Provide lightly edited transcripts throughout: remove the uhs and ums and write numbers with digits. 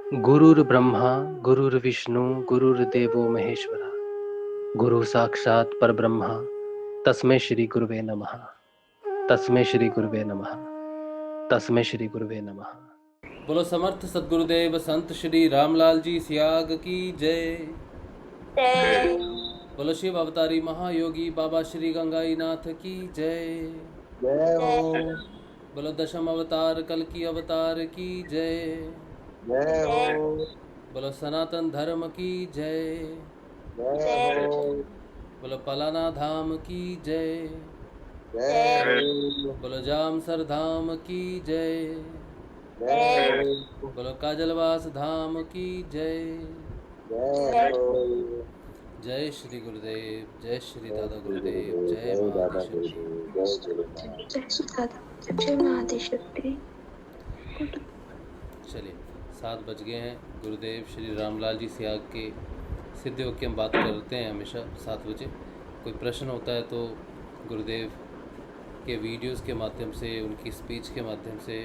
गुरुर्ब्रह्मा गुरुर्विष्णु गुरुर्देवो महेश्वरा गुरु साक्षात् परब्रह्मा तस्मै श्री गुरुवे नमः। तस्मै श्री गुरुवे नमः। तस्मै श्री गुरुवे नमः। बोलो समर्थ सदगुरुदेव संत श्री रामलाल जी सियाग की जय। बोलो शिव अवतारी महायोगी बाबा श्री गंगाई नाथ की जय। जय हो। बोलो दशम अवतार कल की अवतार की जय। जय हो। बोलो सनातन धर्म की जय। जय हो। बोलो पलाना धाम की जय। जय हो। बोलो जामसर धाम की जय। जय हो। बोलो काजलवास धाम की जय। जय हो। जय श्री गुरुदेव, जय श्री दादा गुरुदेव, जय जय दादा महादेव जी। गुरुदेव, जय गुरुदेव। जय श्री दादा, जय महादेशक्ति। चलिए 7 बज गए हैं। गुरुदेव श्री रामलाल जी सियाग के सिद्ध योग की हम बात करते हैं हमेशा 7 बजे। कोई प्रश्न होता है तो गुरुदेव के वीडियोस के माध्यम से, उनकी स्पीच के माध्यम से,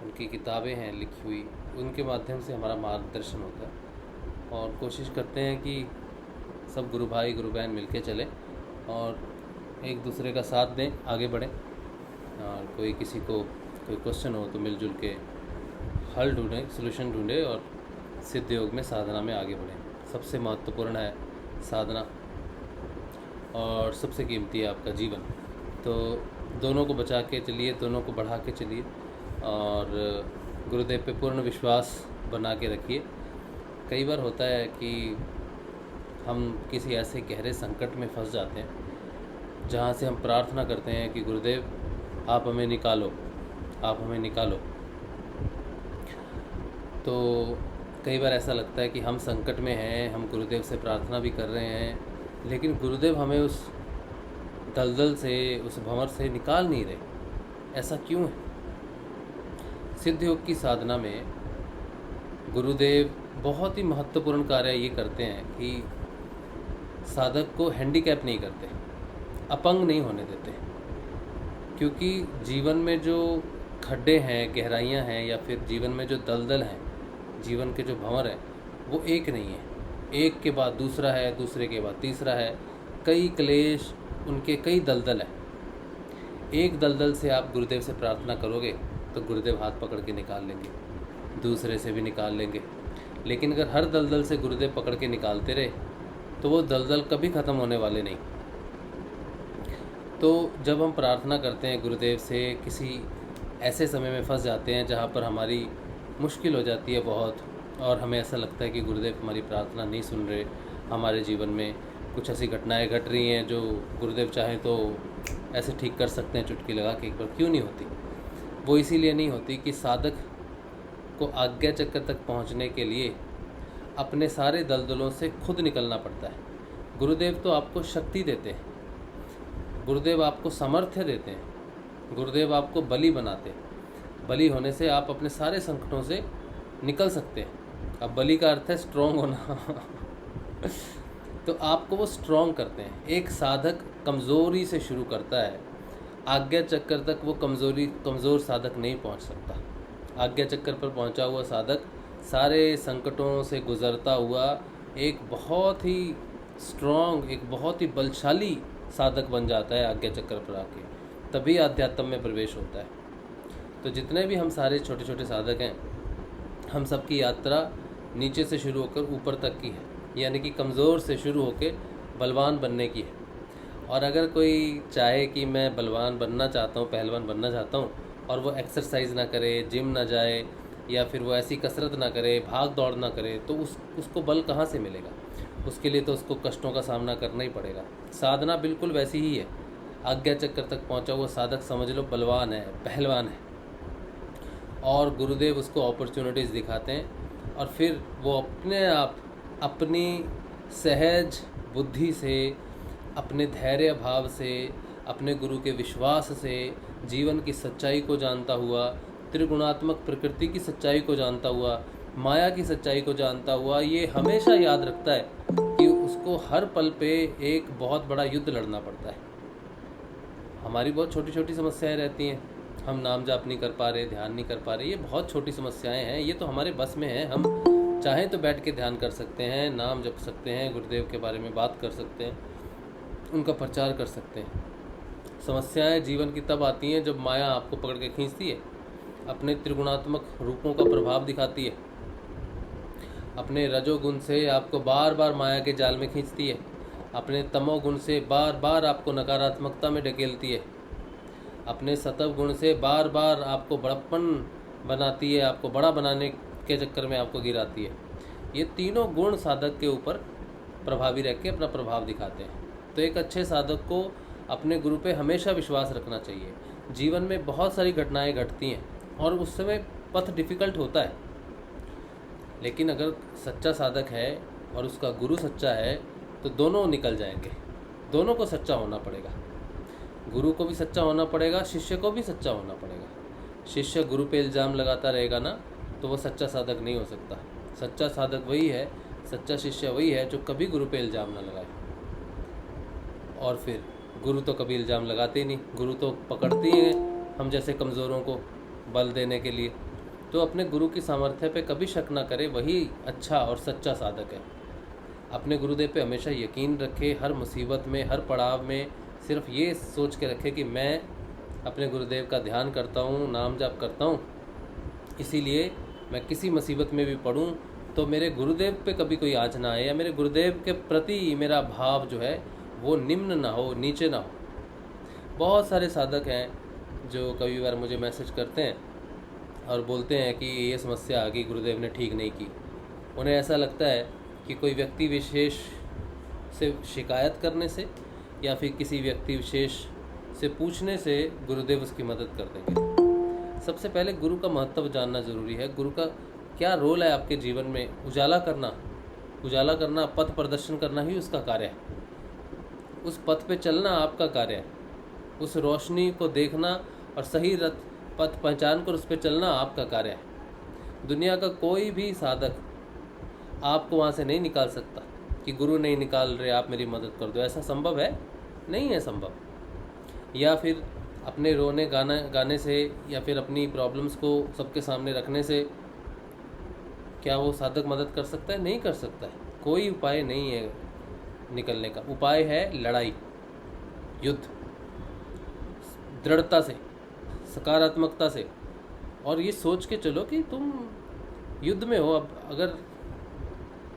उनकी किताबें हैं लिखी हुई, उनके माध्यम से हमारा मार्गदर्शन होता है। और कोशिश करते हैं कि सब गुरु भाई गुरु बहन मिल के चलें और एक दूसरे का साथ दें, आगे बढ़ें। और कोई किसी को कोई क्वेश्चन हो तो मिलजुल के हल ढूंढें, सोल्यूशन ढूंढें और सिद्ध योग में साधना में आगे बढ़ें। सबसे महत्वपूर्ण है साधना और सबसे कीमती है आपका जीवन। तो दोनों को बचा के चलिए, दोनों को बढ़ा के चलिए और गुरुदेव पे पूर्ण विश्वास बना के रखिए। कई बार होता है कि हम किसी ऐसे गहरे संकट में फंस जाते हैं जहाँ से हम प्रार्थना करते हैं कि गुरुदेव आप हमें निकालो, आप हमें निकालो। तो कई बार ऐसा लगता है कि हम संकट में हैं, हम गुरुदेव से प्रार्थना भी कर रहे हैं, लेकिन गुरुदेव हमें उस दलदल से, उस भंवर से निकाल नहीं रहे। ऐसा क्यों है? सिद्ध योग की साधना में गुरुदेव बहुत ही महत्वपूर्ण कार्य ये करते हैं कि साधक को हैंडीकैप नहीं करते, अपंग नहीं होने देते। क्योंकि जीवन में जो खड्डे हैं, गहराइयाँ हैं, या फिर जीवन में जो दलदल हैं, जीवन के जो भंवर हैं, वो एक नहीं है। एक के बाद दूसरा है, दूसरे के बाद तीसरा है। कई क्लेश, उनके कई दलदल हैं। एक दलदल से आप गुरुदेव से प्रार्थना करोगे तो गुरुदेव हाथ पकड़ के निकाल लेंगे, दूसरे से भी निकाल लेंगे। लेकिन अगर हर दलदल से गुरुदेव पकड़ के निकालते रहे तो वो दलदल कभी ख़त्म होने वाले नहीं। तो जब हम प्रार्थना करते हैं गुरुदेव से, किसी ऐसे समय में फंस जाते हैं जहाँ पर हमारी मुश्किल हो जाती है बहुत, और हमें ऐसा लगता है कि गुरुदेव हमारी प्रार्थना नहीं सुन रहे, हमारे जीवन में कुछ ऐसी घटनाएं घट रही हैं जो गुरुदेव चाहें तो ऐसे ठीक कर सकते हैं चुटकी लगा के, एक बार क्यों नहीं होती? वो इसीलिए नहीं होती कि साधक को आज्ञा चक्र तक पहुंचने के लिए अपने सारे दलदलों से खुद निकलना पड़ता है। गुरुदेव तो आपको शक्ति देते हैं, गुरुदेव आपको सामर्थ्य देते हैं, गुरुदेव आपको बलि बनाते हैं। बलि होने से आप अपने सारे संकटों से निकल सकते हैं। अब बलि का अर्थ है स्ट्रॉन्ग होना तो आपको वो स्ट्रॉन्ग करते हैं। एक साधक कमज़ोरी से शुरू करता है, आज्ञा चक्कर तक वो कमज़ोर साधक नहीं पहुंच सकता। आज्ञा चक्कर पर पहुंचा हुआ साधक सारे संकटों से गुज़रता हुआ एक बहुत ही स्ट्रॉन्ग, एक बहुत ही बलशाली साधक बन जाता है आज्ञा चक्कर पर आके, तभी आध्यात्म में प्रवेश होता है। तो जितने भी हम सारे छोटे छोटे साधक हैं, हम सबकी यात्रा नीचे से शुरू होकर ऊपर तक की है, यानी कि कमज़ोर से शुरू होकर बलवान बनने की है। और अगर कोई चाहे कि मैं बलवान बनना चाहता हूँ, पहलवान बनना चाहता हूँ, और वो एक्सरसाइज ना करे, जिम ना जाए, या फिर वो ऐसी कसरत ना करे, भाग दौड़ ना करे, तो उसको बल कहाँ से मिलेगा? उसके लिए तो उसको कष्टों का सामना करना ही पड़ेगा। साधना बिल्कुल वैसी ही है। आज्ञा चक्कर तक पहुँचा हुआ साधक समझ लो बलवान है, पहलवान है, और गुरुदेव उसको अपॉर्चुनिटीज़ दिखाते हैं और फिर वो अपने आप अपनी सहज बुद्धि से, अपने धैर्य भाव से, अपने गुरु के विश्वास से, जीवन की सच्चाई को जानता हुआ, त्रिगुणात्मक प्रकृति की सच्चाई को जानता हुआ, माया की सच्चाई को जानता हुआ, ये हमेशा याद रखता है कि उसको हर पल पे एक बहुत बड़ा युद्ध लड़ना पड़ता है। हमारी बहुत छोटी छोटी समस्याएं रहती हैं, हम नाम जाप नहीं कर पा रहे, ध्यान नहीं कर पा रहे, ये बहुत छोटी समस्याएं हैं, ये तो हमारे बस में है। हम चाहें तो बैठ के ध्यान कर सकते हैं, नाम जप सकते हैं, गुरुदेव के बारे में बात कर सकते हैं, उनका प्रचार कर सकते हैं। समस्याएं जीवन की तब आती हैं जब माया आपको पकड़ के खींचती है, अपने त्रिगुणात्मक रूपों का प्रभाव दिखाती है, अपने रजोगुण से आपको बार बार माया के जाल में खींचती है, अपने तमोगुण से बार बार आपको नकारात्मकता में ढकेलती है, अपने सतव गुण से बार बार आपको बड़प्पन बनाती है, आपको बड़ा बनाने के चक्कर में आपको गिराती है। ये तीनों गुण साधक के ऊपर प्रभावी रह के अपना प्रभाव दिखाते हैं। तो एक अच्छे साधक को अपने गुरु पे हमेशा विश्वास रखना चाहिए। जीवन में बहुत सारी घटनाएं घटती हैं और उस समय पथ डिफ़िकल्ट होता है, लेकिन अगर सच्चा साधक है और उसका गुरु सच्चा है तो दोनों निकल जाएंगे। दोनों को सच्चा होना पड़ेगा, गुरु को भी सच्चा होना पड़ेगा, शिष्य को भी सच्चा होना पड़ेगा। शिष्य गुरु पे इल्ज़ाम लगाता रहेगा ना तो वो सच्चा साधक नहीं हो सकता। सच्चा साधक वही है, सच्चा शिष्य वही है जो कभी गुरु पे इल्ज़ाम ना लगाए। और फिर गुरु तो कभी इल्ज़ाम लगाते ही नहीं, गुरु तो पकड़ती हैं हम जैसे कमज़ोरों को बल देने के लिए। तो अपने गुरु की सामर्थ्य पे कभी शक ना करे, वही अच्छा और सच्चा साधक है। अपने गुरुदेव पे हमेशा यकीन रखे, हर मुसीबत में, हर पड़ाव में सिर्फ ये सोच के रखे कि मैं अपने गुरुदेव का ध्यान करता हूँ, नाम जाप करता हूँ, इसीलिए मैं किसी मुसीबत में भी पड़ूँ तो मेरे गुरुदेव पे कभी कोई आँच ना आए, या मेरे गुरुदेव के प्रति मेरा भाव जो है वो निम्न ना हो, नीचे ना हो। बहुत सारे साधक हैं जो कई बार मुझे मैसेज करते हैं और बोलते हैं कि ये समस्या आ गई, गुरुदेव ने ठीक नहीं की। उन्हें ऐसा लगता है कि कोई व्यक्ति विशेष से शिकायत करने से या फिर किसी व्यक्ति विशेष से पूछने से गुरुदेव उसकी मदद कर देंगे। सबसे पहले गुरु का महत्व जानना ज़रूरी है। गुरु का क्या रोल है आपके जीवन में? उजाला करना, पथ प्रदर्शन करना ही उसका कार्य है। उस पथ पे चलना आपका कार्य है। उस रोशनी को देखना और सही पथ पहचान कर उस पर चलना आपका कार्य है। दुनिया का कोई भी साधक आपको वहाँ से नहीं निकाल सकता कि गुरु नहीं निकाल रहे, आप मेरी मदद कर दो। ऐसा संभव है? नहीं है संभव। या फिर अपने रोने गाने से या फिर अपनी प्रॉब्लम्स को सबके सामने रखने से क्या वो साधक मदद कर सकता है? नहीं कर सकता है। कोई उपाय नहीं है निकलने का। उपाय है लड़ाई, युद्ध, दृढ़ता से, सकारात्मकता से। और ये सोच के चलो कि तुम युद्ध में हो। अब अगर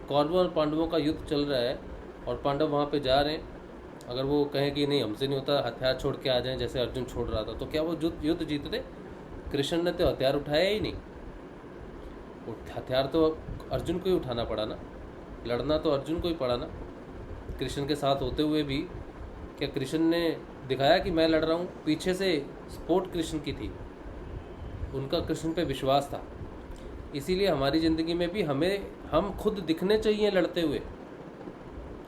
कौरवों और पांडवों का युद्ध चल रहा है और पांडव वहाँ पे जा रहे हैं, अगर वो कहें कि नहीं हमसे नहीं होता, हथियार छोड़ के आ जाएं जैसे अर्जुन छोड़ रहा था, तो क्या वो युद्ध जीतते? कृष्ण ने तो हथियार उठाया ही नहीं। हथियार तो अर्जुन को ही उठाना पड़ा ना, लड़ना तो अर्जुन को ही पड़ा ना। कृष्ण के साथ होते हुए भी क्या कृष्ण ने दिखाया कि मैं लड़ रहा हूँ? पीछे से सपोर्ट कृष्ण की थी, उनका कृष्ण पे विश्वास था। इसीलिए हमारी ज़िंदगी में भी हम खुद दिखने चाहिए लड़ते हुए,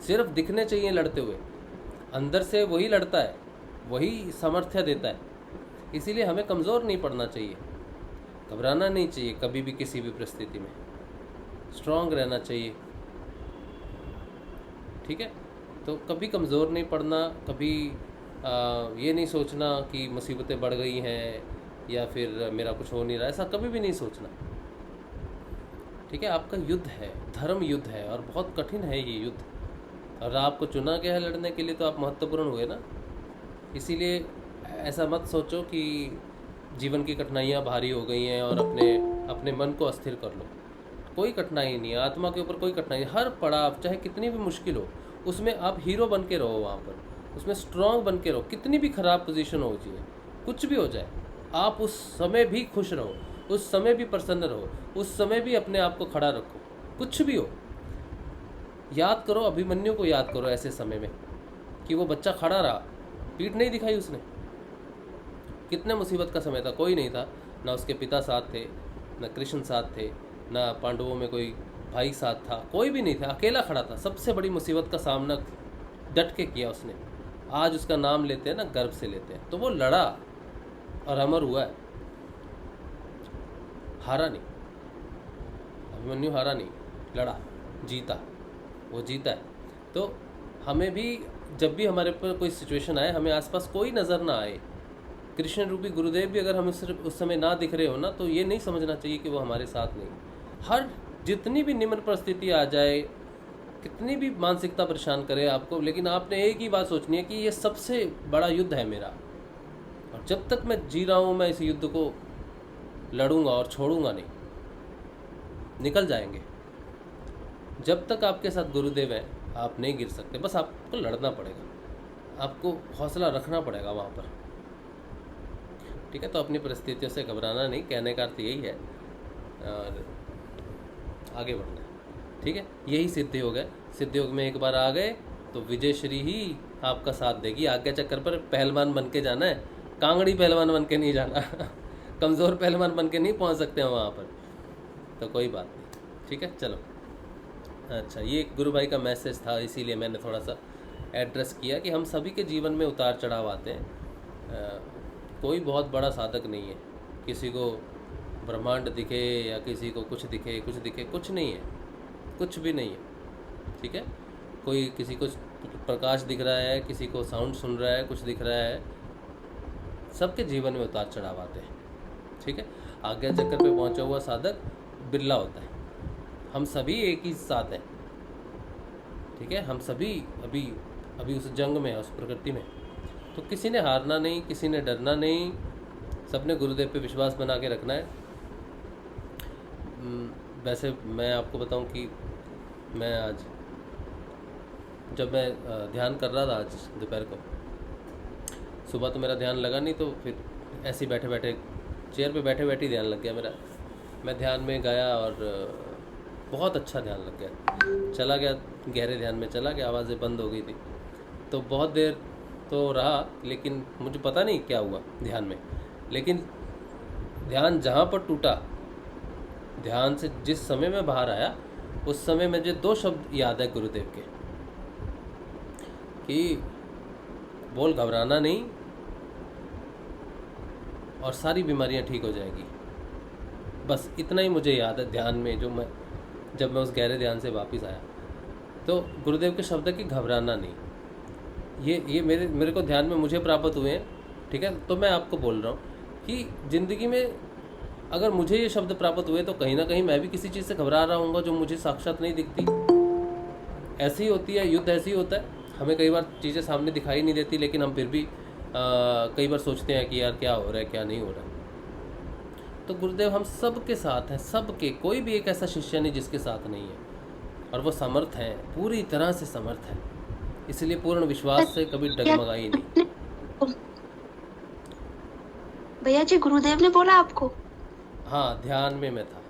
सिर्फ दिखने चाहिए लड़ते हुए। अंदर से वही लड़ता है, वही सामर्थ्य देता है। इसीलिए हमें कमज़ोर नहीं पड़ना चाहिए, घबराना नहीं चाहिए कभी भी, किसी भी परिस्थिति में स्ट्रांग रहना चाहिए। ठीक है? तो कभी कमज़ोर नहीं पड़ना, कभी ये नहीं सोचना कि मुसीबतें बढ़ गई हैं या फिर मेरा कुछ हो नहीं रहा, ऐसा कभी भी नहीं सोचना। ठीक है? आपका युद्ध है, धर्म युद्ध है और बहुत कठिन है ये युद्ध। और आपको चुना गया है लड़ने के लिए तो आप महत्वपूर्ण हुए ना। इसीलिए ऐसा मत सोचो कि जीवन की कठिनाइयाँ भारी हो गई हैं और अपने मन को अस्थिर कर लो। कोई कठिनाई नहीं है, आत्मा के ऊपर कोई कठिनाई। हर पड़ाव चाहे कितनी भी मुश्किल हो, उसमें आप हीरो बन के रहो, वहाँ पर उसमें स्ट्रांग बन के रहो। कितनी भी ख़राब पोजीशन हो जाए, कुछ भी हो जाए, आप उस समय भी खुश रहो, उस समय भी प्रसन्न रहो, उस समय भी अपने आप को खड़ा रखो। कुछ भी हो, याद करो अभिमन्यु को, याद करो ऐसे समय में कि वो बच्चा खड़ा रहा, पीठ नहीं दिखाई उसने। कितने मुसीबत का समय था, कोई नहीं था, ना उसके पिता साथ थे, ना कृष्ण साथ थे, ना पांडवों में कोई भाई साथ था, कोई भी नहीं था, अकेला खड़ा था। सबसे बड़ी मुसीबत का सामना डट के किया उसने। आज उसका नाम लेते हैं ना, गर्व से लेते हैं। तो वो लड़ा और अमर हुआ है, हारा नहीं। अभिमन्यु हारा नहीं, लड़ा, जीता, वो जीता है। तो हमें भी जब भी हमारे पर कोई सिचुएशन आए, हमें आसपास कोई नज़र ना आए, कृष्ण रूपी गुरुदेव भी अगर हमें सिर्फ उस समय ना दिख रहे हो ना, तो ये नहीं समझना चाहिए कि वो हमारे साथ नहीं। हर जितनी भी निम्न परिस्थिति आ जाए, कितनी भी मानसिकता परेशान करे आपको, लेकिन आपने एक ही बात सोचनी है कि ये सबसे बड़ा युद्ध है मेरा, और जब तक मैं जी रहा हूँ मैं इस युद्ध को लड़ूंगा और छोड़ूंगा नहीं। निकल जाएंगे। जब तक आपके साथ गुरुदेव है आप नहीं गिर सकते, बस आपको लड़ना पड़ेगा, आपको हौसला रखना पड़ेगा वहाँ पर। ठीक है, तो अपनी परिस्थितियों से घबराना नहीं, कहने का अर्थ यही है, और आगे बढ़ना है। ठीक है, यही सिद्ध योग है। सिद्ध योग में एक बार आ गए तो विजय श्री ही आपका साथ देगी। आगे चक्कर पर पहलवान बन के जाना है, कांगड़ी पहलवान बन के नहीं जाना कमज़ोर पहलवान बन के नहीं पहुंच सकते हैं वहाँ पर, तो कोई बात नहीं। ठीक है, चलो। अच्छा, ये गुरु भाई का मैसेज था, इसीलिए मैंने थोड़ा सा एड्रेस किया कि हम सभी के जीवन में उतार चढ़ाव आते हैं। कोई बहुत बड़ा साधक नहीं है, किसी को ब्रह्मांड दिखे या किसी को कुछ दिखे, कुछ नहीं है, कुछ भी नहीं है। ठीक है, कोई किसी को प्रकाश दिख रहा है, किसी को साउंड सुन रहा है, कुछ दिख रहा है, सबके जीवन में उतार चढ़ाव आते हैं। ठीक है, आज्ञा चक्कर पे पहुंचा हुआ साधक बिरला होता है। हम सभी एक ही साथ हैं। ठीक है, हम सभी अभी उस जंग में है, उस प्रकृति में। तो किसी ने हारना नहीं, किसी ने डरना नहीं, सबने गुरुदेव पे विश्वास बना के रखना है। वैसे मैं आपको बताऊं कि मैं आज जब मैं ध्यान कर रहा था आज दोपहर को, सुबह तो मेरा ध्यान लगा नहीं, तो फिर ऐसे ही बैठे बैठे चेयर पे बैठे बैठे ध्यान लग गया मेरा। मैं ध्यान में गया और बहुत अच्छा ध्यान लग गया, चला गया गहरे ध्यान में, चला गया, आवाज़ें बंद हो गई थी। तो बहुत देर तो रहा, लेकिन मुझे पता नहीं क्या हुआ ध्यान में। लेकिन ध्यान जहाँ पर टूटा, ध्यान से जिस समय मैं बाहर आया, उस समय मुझे 2 शब्द याद है गुरुदेव के, कि बोल घबराना नहीं और सारी बीमारियां ठीक हो जाएगी। बस इतना ही मुझे याद है ध्यान में, जब मैं उस गहरे ध्यान से वापस आया। तो गुरुदेव के शब्द है कि घबराना नहीं। ये मेरे को ध्यान में मुझे प्राप्त हुए हैं। ठीक है, तो मैं आपको बोल रहा हूँ कि ज़िंदगी में अगर मुझे ये शब्द प्राप्त हुए तो कहीं ना कहीं मैं भी किसी चीज़ से घबरा रहा हूँगा जो मुझे साक्षात नहीं दिखती। ऐसी होती है, युद्ध ऐसी होता है। हमें कई बार चीज़ें सामने दिखाई नहीं देती, लेकिन हम फिर भी कई बार सोचते हैं कि यार क्या हो रहा है, क्या नहीं हो रहा है। तो गुरुदेव हम सब के साथ हैं, सबके, कोई भी एक ऐसा शिष्य नहीं जिसके साथ नहीं है, और वो समर्थ हैं, पूरी तरह से समर्थ हैं। इसलिए पूर्ण विश्वास से कभी डगमगाई नहीं। भैया जी, गुरुदेव ने बोला आपको? हाँ, ध्यान में मैं था,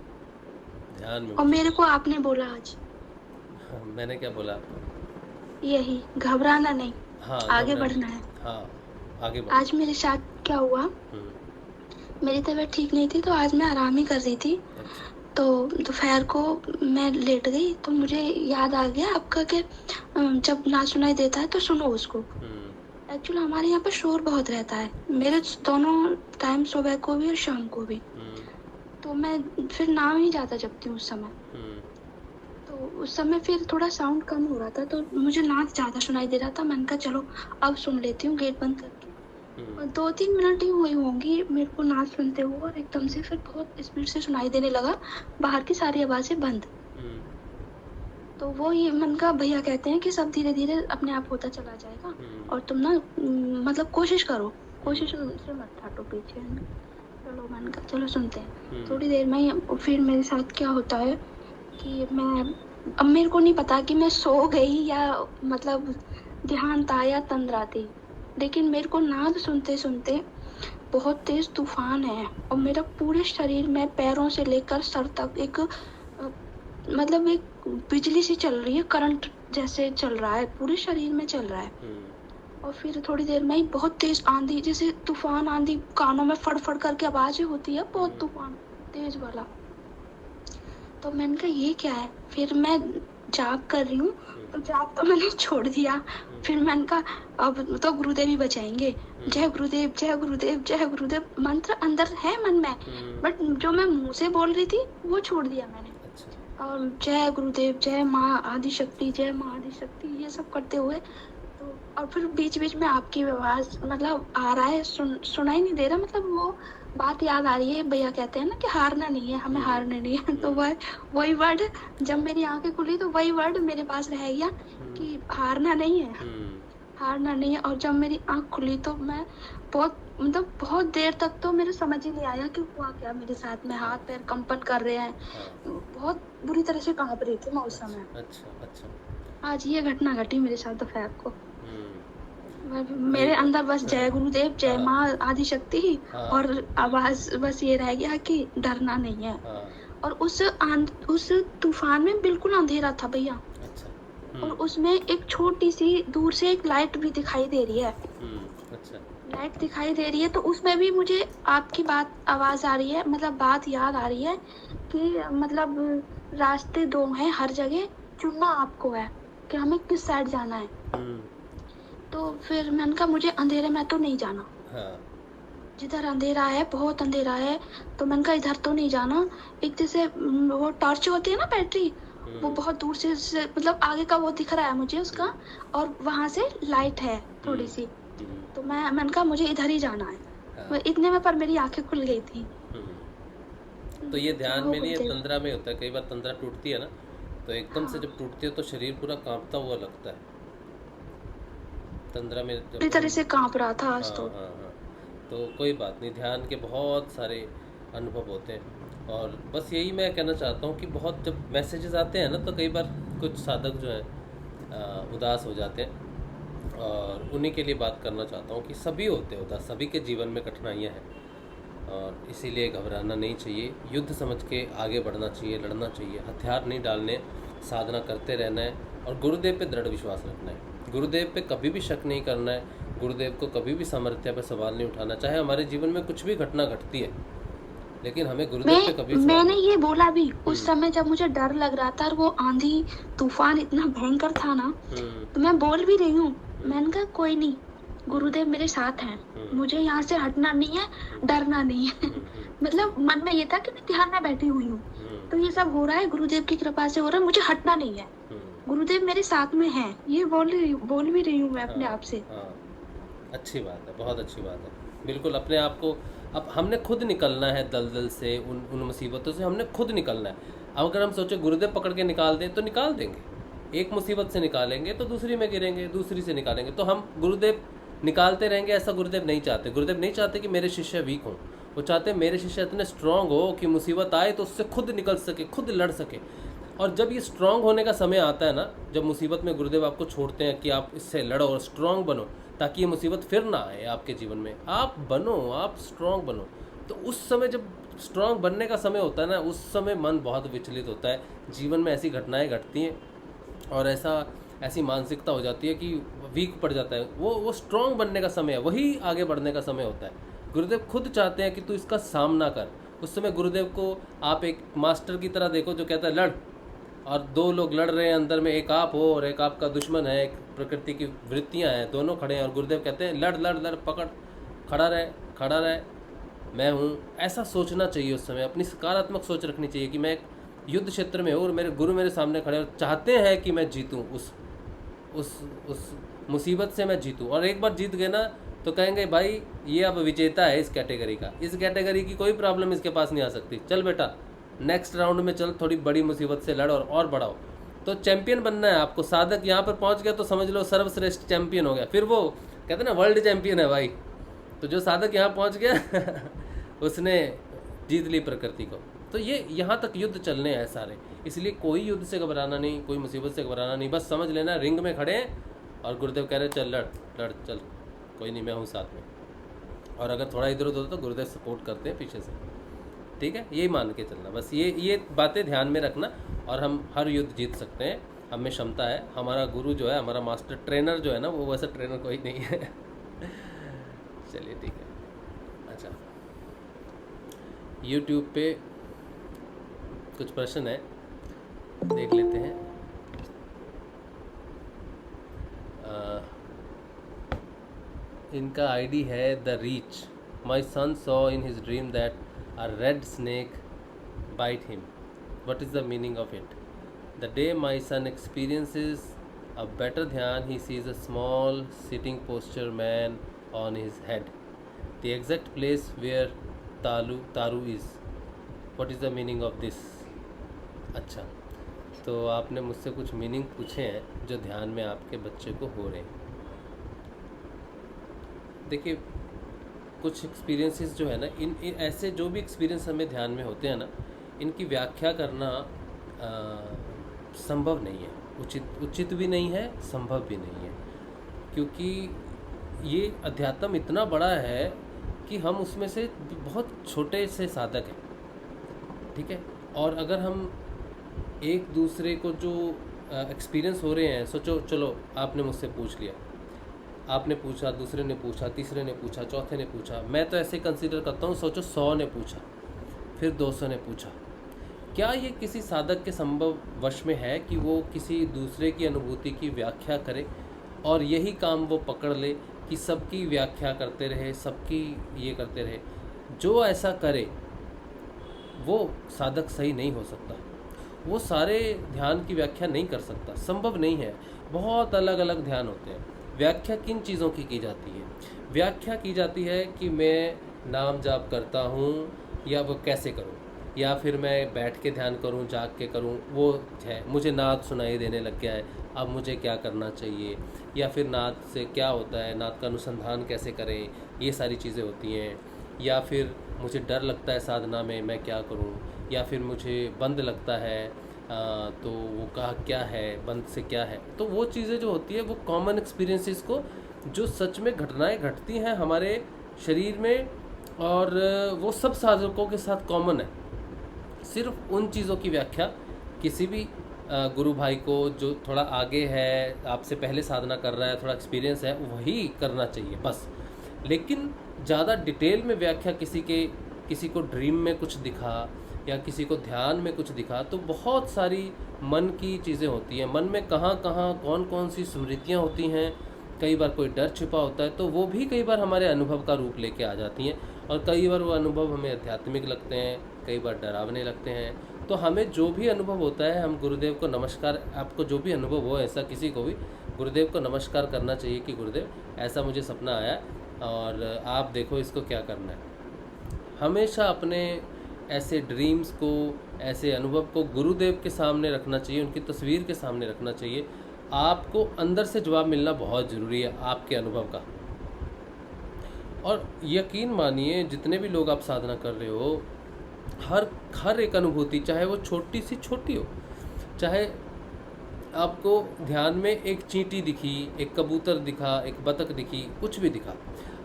ध्यान में। और मेरे को आपने बोला आज। मैंने क्या बोला आपको? यही, घबराना नहीं, हाँ, आगे बढ़ना है। हाँ, आगे बढ़ना। आज मेरे साथ क्या हुआ, मेरी तबीयत ठीक नहीं थी, तो आज मैं आराम ही कर रही थी। तो दोपहर को मैं लेट गई, तो मुझे याद आ गया आपका कि जब ना सुनाई देता है तो सुनो उसको। एक्चुअली हमारे यहाँ पर शोर बहुत रहता है, मेरे दोनों टाइम, सुबह को भी और शाम को भी। तो मैं फिर नाम ही ज़्यादा जपती हूँ उस समय। तो उस समय फिर थोड़ा साउंड कम हो रहा था, तो मुझे नाच ज़्यादा सुनाई दे रहा था। मैंने कहा चलो अब सुन लेती हूँ गेट बंद करके। और 2-3 मिनट ही हुई होंगी मेरे को नाच सुनते हुए, और एकदम से फिर बहुत स्पीड से सुनाई देने लगा, बाहर की सारी आवाज़ें बंद। तो वो ये मन का भैया कहते हैं कि सब धीरे धीरे अपने आप होता चला जाएगा, और तुम ना मतलब कोशिश करो, कोशिश से मत हटो पीछे। चलो मन का, चलो सुनते हैं। थोड़ी देर में फिर मेरे साथ क्या होता है कि अब मेरे को नहीं पता कि मैं सो गई या मतलब ध्यान था या तंद्रा थी, लेकिन मेरे को नाद सुनते सुनते बहुत तेज तूफान है, और मेरा पूरे शरीर में पैरों से लेकर सर तक एक मतलब एक बिजली सी चल रही है, करंट जैसे चल रहा है, पूरे शरीर में चल रहा है। और फिर थोड़ी देर में ही बहुत तेज आंधी, जैसे तूफान आंधी, कानों में फड़ करके आवाजें होती है, बहुत तूफान तेज वाला। तो मैंने कहा ये क्या है, फिर मैं जाप कर रही हूँ, तो जाप तो मैंने छोड़ दिया। फिर मैंने कहा अब तो गुरुदेव ही बचाएंगे, जय गुरुदेव जय गुरुदेव जय गुरुदेव मंत्र अंदर है मन में, बट जो मैं मुंह से बोल रही थी वो छोड़ दिया मैंने। और जय गुरुदेव, जय माँ आदिशक्ति, जय माँ आदिशक्ति, ये सब करते हुए तो और फिर बीच बीच में आपकी आवाज मतलब आ रहा है, सुनाई नहीं दे रहा, मतलब वो बात याद आ रही है। भैया कहते हैं ना कि हारना नहीं है, हमें हारना नहीं है। तो वही वर्ड जब मेरी आंखें खुली तो वही वर्ड मेरे पास रह गया कि हारना नहीं है, हारना नहीं है। और जब मेरी आंख खुली तो मैं बहुत देर तक तो मेरे समझ ही नहीं आया कि हुआ क्या मेरे साथ में। हाथ पैर कंपन कर रहे हैं, बहुत बुरी तरह से कांप रही थी मैं उस समय। अच्छा। आज ये घटना घटी मेरे साथ दोपहर को। मेरे अंदर बस जय गुरुदेव, जय माँ आदि शक्ति, और आवाज बस ये रह गया कि डरना नहीं है। और उस तूफान में बिल्कुल अंधेरा था भैया। और उसमें एक छोटी सी दूर से एक लाइट भी दिखाई दे रही है। लाइट दिखाई दे रही है तो उसमें भी मुझे आपकी बात आवाज आ रही है, मतलब बात याद आ रही है कि मतलब रास्ते दो हैं हर जगह, चुनना आपको है कि हमें किस साइड जाना है। तो फिर मैंने कहा मुझे अंधेरे में तो नहीं जाना, जिधर अंधेरा है बहुत अंधेरा है, तो मैंने कहा इधर तो नहीं जाना। एक जैसे वो टॉर्च होती है ना, बैटरी, वो बहुत दूर से मतलब आगे का वो दिख रहा है मुझे उसका, और वहां से लाइट है थोड़ी सी। तो मैंने कहा मुझे इधर ही जाना है। इतने में पर मेरी आंखें खुल गई थी। तो ये ध्यान में नहीं, ये तंद्रा में होता है। कई बार तंद्रा टूटती है ना, तो एकदम से जब टूटती है तो शरीर पूरा कांपता हुआ लगता है। तंद्रा में पूरी तरह से कांप रहा था आज तो। तो कोई बात नहीं, ध्यान के बहुत सारे अनुभव होते हैं। और बस यही मैं कहना चाहता हूँ कि बहुत जब मैसेजेस आते हैं ना, तो कई बार कुछ साधक जो हैं उदास हो जाते हैं, और उन्हीं के लिए बात करना चाहता हूँ कि सभी होते हैं उदास, सभी के जीवन में कठिनाइयाँ हैं, और इसीलिए घबराना नहीं चाहिए। युद्ध समझ के आगे बढ़ना चाहिए, लड़ना चाहिए, हथियार नहीं डालने, साधना करते रहना है, और गुरुदेव पे दृढ़ विश्वास रखना है। गुरुदेव पे कभी भी शक नहीं करना है, गुरुदेव को कभी भी सामर्थ्य पे सवाल नहीं उठाना। चाहे हमारे जीवन में कुछ भी घटना घटती है, लेकिन हमें गुरुदेव पे कभी मैंने ये बोला भी उस समय जब मुझे डर लग रहा था, और वो आंधी तूफान इतना भयंकर था ना, तो मैं बोल भी रही हूँ, मैंने कहा कोई नहीं, गुरुदेव मेरे साथ हैं, मुझे यहाँ से हटना नहीं है, डरना नहीं है। मतलब मन में ये था कि मैं ध्यान में बैठी हुई हूँ, तो ये सब हो रहा है गुरुदेव की कृपा से हो रहा है, मुझे हटना नहीं है, गुरुदेव मेरे साथ में हैं। ये बोल भी रही हूँ मैं अपने आप से। अच्छी बात है, बहुत अच्छी बात है। बिल्कुल अपने आप को, अब हमने खुद निकलना है दलदल से, उन मुसीबतों से हमने खुद निकलना है। अब अगर हम सोचे गुरुदेव पकड़ के निकाल दें तो निकाल देंगे, एक मुसीबत से निकालेंगे तो दूसरी में गिरेंगे, दूसरी से निकालेंगे, तो हम गुरुदेव निकालते रहेंगे। ऐसा गुरुदेव नहीं चाहते। गुरुदेव नहीं चाहते कि मेरे शिष्य वीक हों, वो चाहते हैं मेरे शिष्य इतने स्ट्रांग हो कि मुसीबत आए तो उससे खुद निकल सके, खुद लड़ सके। और जब ये स्ट्रांग होने का समय आता है ना, जब मुसीबत में गुरुदेव आपको छोड़ते हैं कि आप इससे लड़ो और स्ट्रांग बनो, ताकि ये मुसीबत फिर ना आए आपके जीवन में, आप बनो, आप स्ट्रांग बनो। तो उस समय जब स्ट्रांग बनने का समय होता है ना, उस समय मन बहुत विचलित होता है, जीवन में ऐसी घटनाएं घटती हैं और ऐसी मानसिकता हो जाती है कि वीक पड़ जाता है। वो स्ट्रांग बनने का समय है, वही आगे बढ़ने का समय होता है। गुरुदेव खुद चाहते हैं कि तू इसका सामना कर। उस समय गुरुदेव को आप एक मास्टर की तरह देखो जो कहता है लड़, और दो लोग लड़ रहे हैं अंदर में, एक आप हो और एक आपका दुश्मन है, एक प्रकृति की वृत्तियां हैं, दोनों खड़े हैं, और गुरुदेव कहते हैं लड़ लड़ लड़, पकड़, खड़ा रहे, मैं हूँ। ऐसा सोचना चाहिए उस समय, अपनी सकारात्मक सोच रखनी चाहिए कि मैं एक युद्ध क्षेत्र में हूँ और मेरे गुरु मेरे सामने खड़े और चाहते हैं कि मैं जीतूँ, उस मुसीबत से मैं जीतूँ। और एक बार जीत गए ना तो कहेंगे भाई ये अब विजेता है इस कैटेगरी का, इस कैटेगरी की कोई प्रॉब्लम इसके पास नहीं आ सकती, चल बेटा नेक्स्ट राउंड में चल, थोड़ी बड़ी मुसीबत से लड़ और बढ़ाओ। तो चैंपियन बनना है आपको। साधक यहाँ पर पहुँच गया तो समझ लो सर्वश्रेष्ठ चैंपियन हो गया, फिर वो कहते हैं ना वर्ल्ड चैंपियन है भाई। तो जो साधक यहाँ पहुँच गया उसने जीत ली प्रकृति को। तो ये यहाँ तक युद्ध चलने हैं सारे, इसलिए कोई युद्ध से घबराना नहीं, कोई मुसीबत से घबराना नहीं। बस समझ लेना रिंग में खड़े हैं और गुरुदेव कह रहे चल लड़ चल, कोई नहीं मैं हूँ साथ में। और अगर थोड़ा इधर उधर तो गुरुदेव सपोर्ट करते हैं पीछे से, ठीक है। यही मान के चलना, बस ये बातें ध्यान में रखना, और हम हर युद्ध जीत सकते हैं, हम में क्षमता है। हमारा गुरु जो है, हमारा मास्टर ट्रेनर जो है ना, वो वैसा ट्रेनर कोई नहीं है। चलिए ठीक है। अच्छा, YouTube पे कुछ प्रश्न है, देख लेते हैं। इनका आईडी है the reach. My son saw in his dream that a red snake bite him. What is the meaning of it? The day my son experiences A better ध्यान, he sees a small sitting posture man on his head, the exact place where तारू is. What is the meaning of this? अच्छा, तो आपने मुझसे कुछ meaning पूछे हैं जो ध्यान में आपके बच्चे को हो रहे हैं। देखिए, कुछ एक्सपीरियंसेस जो है ना, इन ऐसे जो भी एक्सपीरियंस हमें ध्यान में होते हैं ना, इनकी व्याख्या करना संभव नहीं है, उचित भी नहीं है, संभव भी नहीं है, क्योंकि ये अध्यात्म इतना बड़ा है कि हम उसमें से बहुत छोटे से साधक हैं, ठीक है। और अगर हम एक दूसरे को जो एक्सपीरियंस हो रहे हैं, सोचो, चलो आपने मुझसे पूछ लिया, आपने पूछा, दूसरे ने पूछा, तीसरे ने पूछा, चौथे ने पूछा, मैं तो ऐसे कंसीडर करता हूँ, सोचो 100 ने पूछा, फिर 200 ने पूछा, क्या ये किसी साधक के संभव वश में है कि वो किसी दूसरे की अनुभूति की व्याख्या करे और यही काम वो पकड़ ले कि सबकी व्याख्या करते रहे, सबकी ये करते रहे? जो ऐसा करे वो साधक सही नहीं हो सकता, वो सारे ध्यान की व्याख्या नहीं कर सकता, संभव नहीं है। बहुत अलग अलग ध्यान होते हैं। व्याख्या किन चीज़ों की जाती है? व्याख्या की जाती है कि मैं नाम जाप करता हूँ या वो कैसे करूँ, या फिर मैं बैठ के ध्यान करूँ, जाग के करूँ, वो है। मुझे नाद सुनाई देने लग गया है, अब मुझे क्या करना चाहिए, या फिर नाद से क्या होता है, नाद का अनुसंधान कैसे करें, ये सारी चीज़ें होती हैं। या फिर मुझे डर लगता है साधना में, मैं क्या करूं, या फिर मुझे बंद लगता है, तो वो कहा क्या है, बंद से क्या है। तो वो चीज़ें जो होती है वो कॉमन एक्सपीरियंसेस को, जो सच में घटनाएं घटती हैं हमारे शरीर में, और वो सब साधकों के साथ कॉमन है। सिर्फ उन चीज़ों की व्याख्या किसी भी गुरु भाई को जो थोड़ा आगे है, आपसे पहले साधना कर रहा है, थोड़ा एक्सपीरियंस है, वही करना चाहिए बस। लेकिन ज़्यादा डिटेल में व्याख्या किसी को ड्रीम में कुछ दिखा या किसी को ध्यान में कुछ दिखा, तो बहुत सारी मन की चीज़ें होती हैं। मन में कहाँ कौन कौन सी स्मृतियाँ होती हैं, कई बार कोई डर छिपा होता है, तो वो भी कई बार हमारे अनुभव का रूप लेके आ जाती हैं। और कई बार वो अनुभव हमें आध्यात्मिक लगते हैं, कई बार डरावने लगते हैं। तो हमें जो भी अनुभव होता है, हम गुरुदेव को नमस्कार, आपको जो भी अनुभव हो ऐसा, किसी को भी गुरुदेव को नमस्कार करना चाहिए कि गुरुदेव ऐसा मुझे सपना आया और आप देखो इसको क्या करना है। हमेशा अपने ऐसे ड्रीम्स को, ऐसे अनुभव को गुरुदेव के सामने रखना चाहिए, उनकी तस्वीर के सामने रखना चाहिए। आपको अंदर से जवाब मिलना बहुत ज़रूरी है आपके अनुभव का। और यकीन मानिए, जितने भी लोग आप साधना कर रहे हो, हर एक अनुभूति, चाहे वो छोटी सी छोटी हो, चाहे आपको ध्यान में एक चींटी दिखी, एक कबूतर दिखा, एक बतख दिखी, कुछ भी दिखा,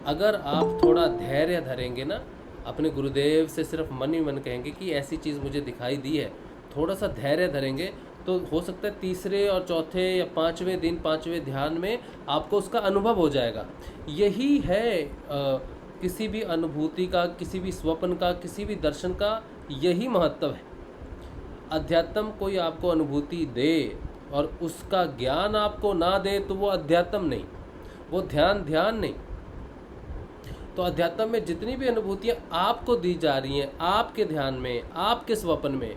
अगर आप थोड़ा धैर्य धरेंगे ना, अपने गुरुदेव से सिर्फ मन ही मन कहेंगे कि ऐसी चीज़ मुझे दिखाई दी है, थोड़ा सा धैर्य धरेंगे, तो हो सकता है तीसरे और चौथे या पाँचवें दिन, पाँचवें ध्यान में आपको उसका अनुभव हो जाएगा। यही है किसी भी अनुभूति का, किसी भी स्वप्न का, किसी भी दर्शन का, यही महत्व है। अध्यात्म कोई आपको अनुभूति दे और उसका ज्ञान आपको ना दे तो वो अध्यात्म नहीं, वो ध्यान नहीं। तो अध्यात्म में जितनी भी अनुभूतियाँ आपको दी जा रही हैं, आपके ध्यान में, आपके स्वप्न में,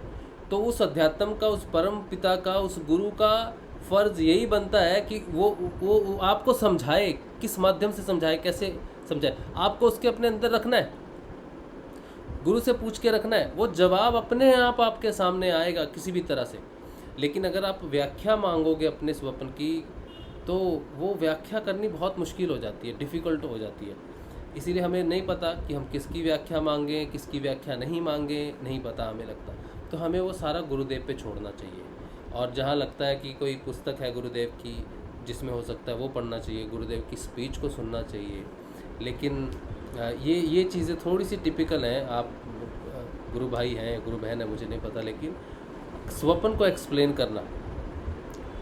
तो उस अध्यात्म का, उस परम पिता का, उस गुरु का फर्ज यही बनता है कि वो आपको समझाए, किस माध्यम से समझाए, कैसे समझाए। आपको उसके अपने अंदर रखना है, गुरु से पूछ के रखना है, वो जवाब अपने आप आपके सामने आएगा किसी भी तरह से। लेकिन अगर आप व्याख्या मांगोगे अपने स्वप्न की, तो वो व्याख्या करनी बहुत मुश्किल हो जाती है, डिफ़िकल्ट हो जाती है। इसीलिए हमें नहीं पता कि हम किसकी व्याख्या मांगें, किसकी व्याख्या नहीं मांगें, नहीं पता हमें लगता। तो हमें वो सारा गुरुदेव पे छोड़ना चाहिए। और जहाँ लगता है कि कोई पुस्तक है गुरुदेव की जिसमें हो सकता है वो पढ़ना चाहिए, गुरुदेव की स्पीच को सुनना चाहिए। लेकिन ये चीज़ें थोड़ी सी टिपिकल हैं। आप गुरु भाई हैं, गुरु बहन है, मुझे नहीं पता, लेकिन स्वप्न को एक्सप्लेन करना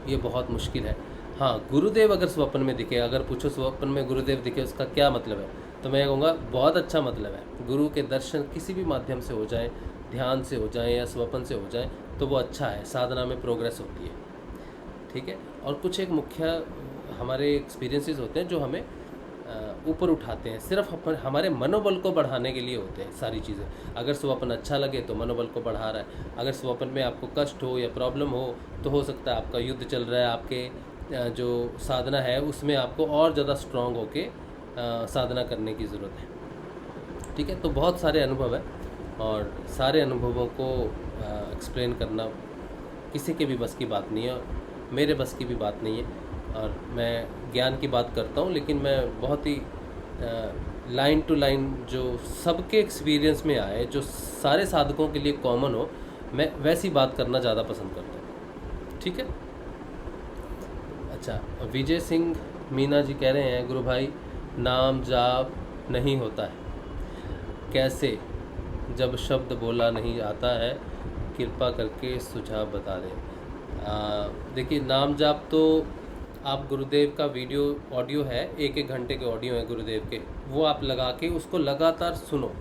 ये बहुत मुश्किल है। हाँ, गुरुदेव अगर स्वप्न में दिखे, अगर पूछो स्वप्न में गुरुदेव दिखे उसका क्या मतलब है, तो मैं कहूँगा बहुत अच्छा मतलब है। गुरु के दर्शन किसी भी माध्यम से हो जाए, ध्यान से हो जाए या स्वप्न से हो जाए, तो वो अच्छा है, साधना में प्रोग्रेस होती है, ठीक है। और कुछ एक मुख्य हमारे एक्सपीरियंसेस होते हैं जो हमें ऊपर उठाते हैं, सिर्फ हमारे मनोबल को बढ़ाने के लिए होते हैं सारी चीज़ें। अगर स्वप्न अच्छा लगे तो मनोबल को बढ़ा रहा है, अगर स्वप्न में आपको कष्ट हो या प्रॉब्लम हो, तो हो सकता है आपका युद्ध चल रहा है आपके जो साधना है उसमें आपको और ज़्यादा स्ट्रॉन्ग होके साधना करने की ज़रूरत है। ठीक है, तो बहुत सारे अनुभव है और सारे अनुभवों को एक्सप्लेन करना किसी के भी बस की बात नहीं है और मेरे बस की भी बात नहीं है। और मैं ज्ञान की बात करता हूँ, लेकिन मैं बहुत ही लाइन टू लाइन जो सबके एक्सपीरियंस में आए, जो सारे साधकों के लिए कॉमन हो, मैं वैसी बात करना ज़्यादा पसंद करता हूँ। ठीक है। अच्छा, विजय सिंह मीना जी कह रहे हैं, गुरु भाई नाम जाप नहीं होता है कैसे, जब शब्द बोला नहीं आता है, कृपा करके सुझाव बता दें। देखिए, नाम जाप तो आप गुरुदेव का वीडियो ऑडियो है, 1-1 घंटे के ऑडियो है गुरुदेव के, वो आप लगा के उसको लगातार सुनो,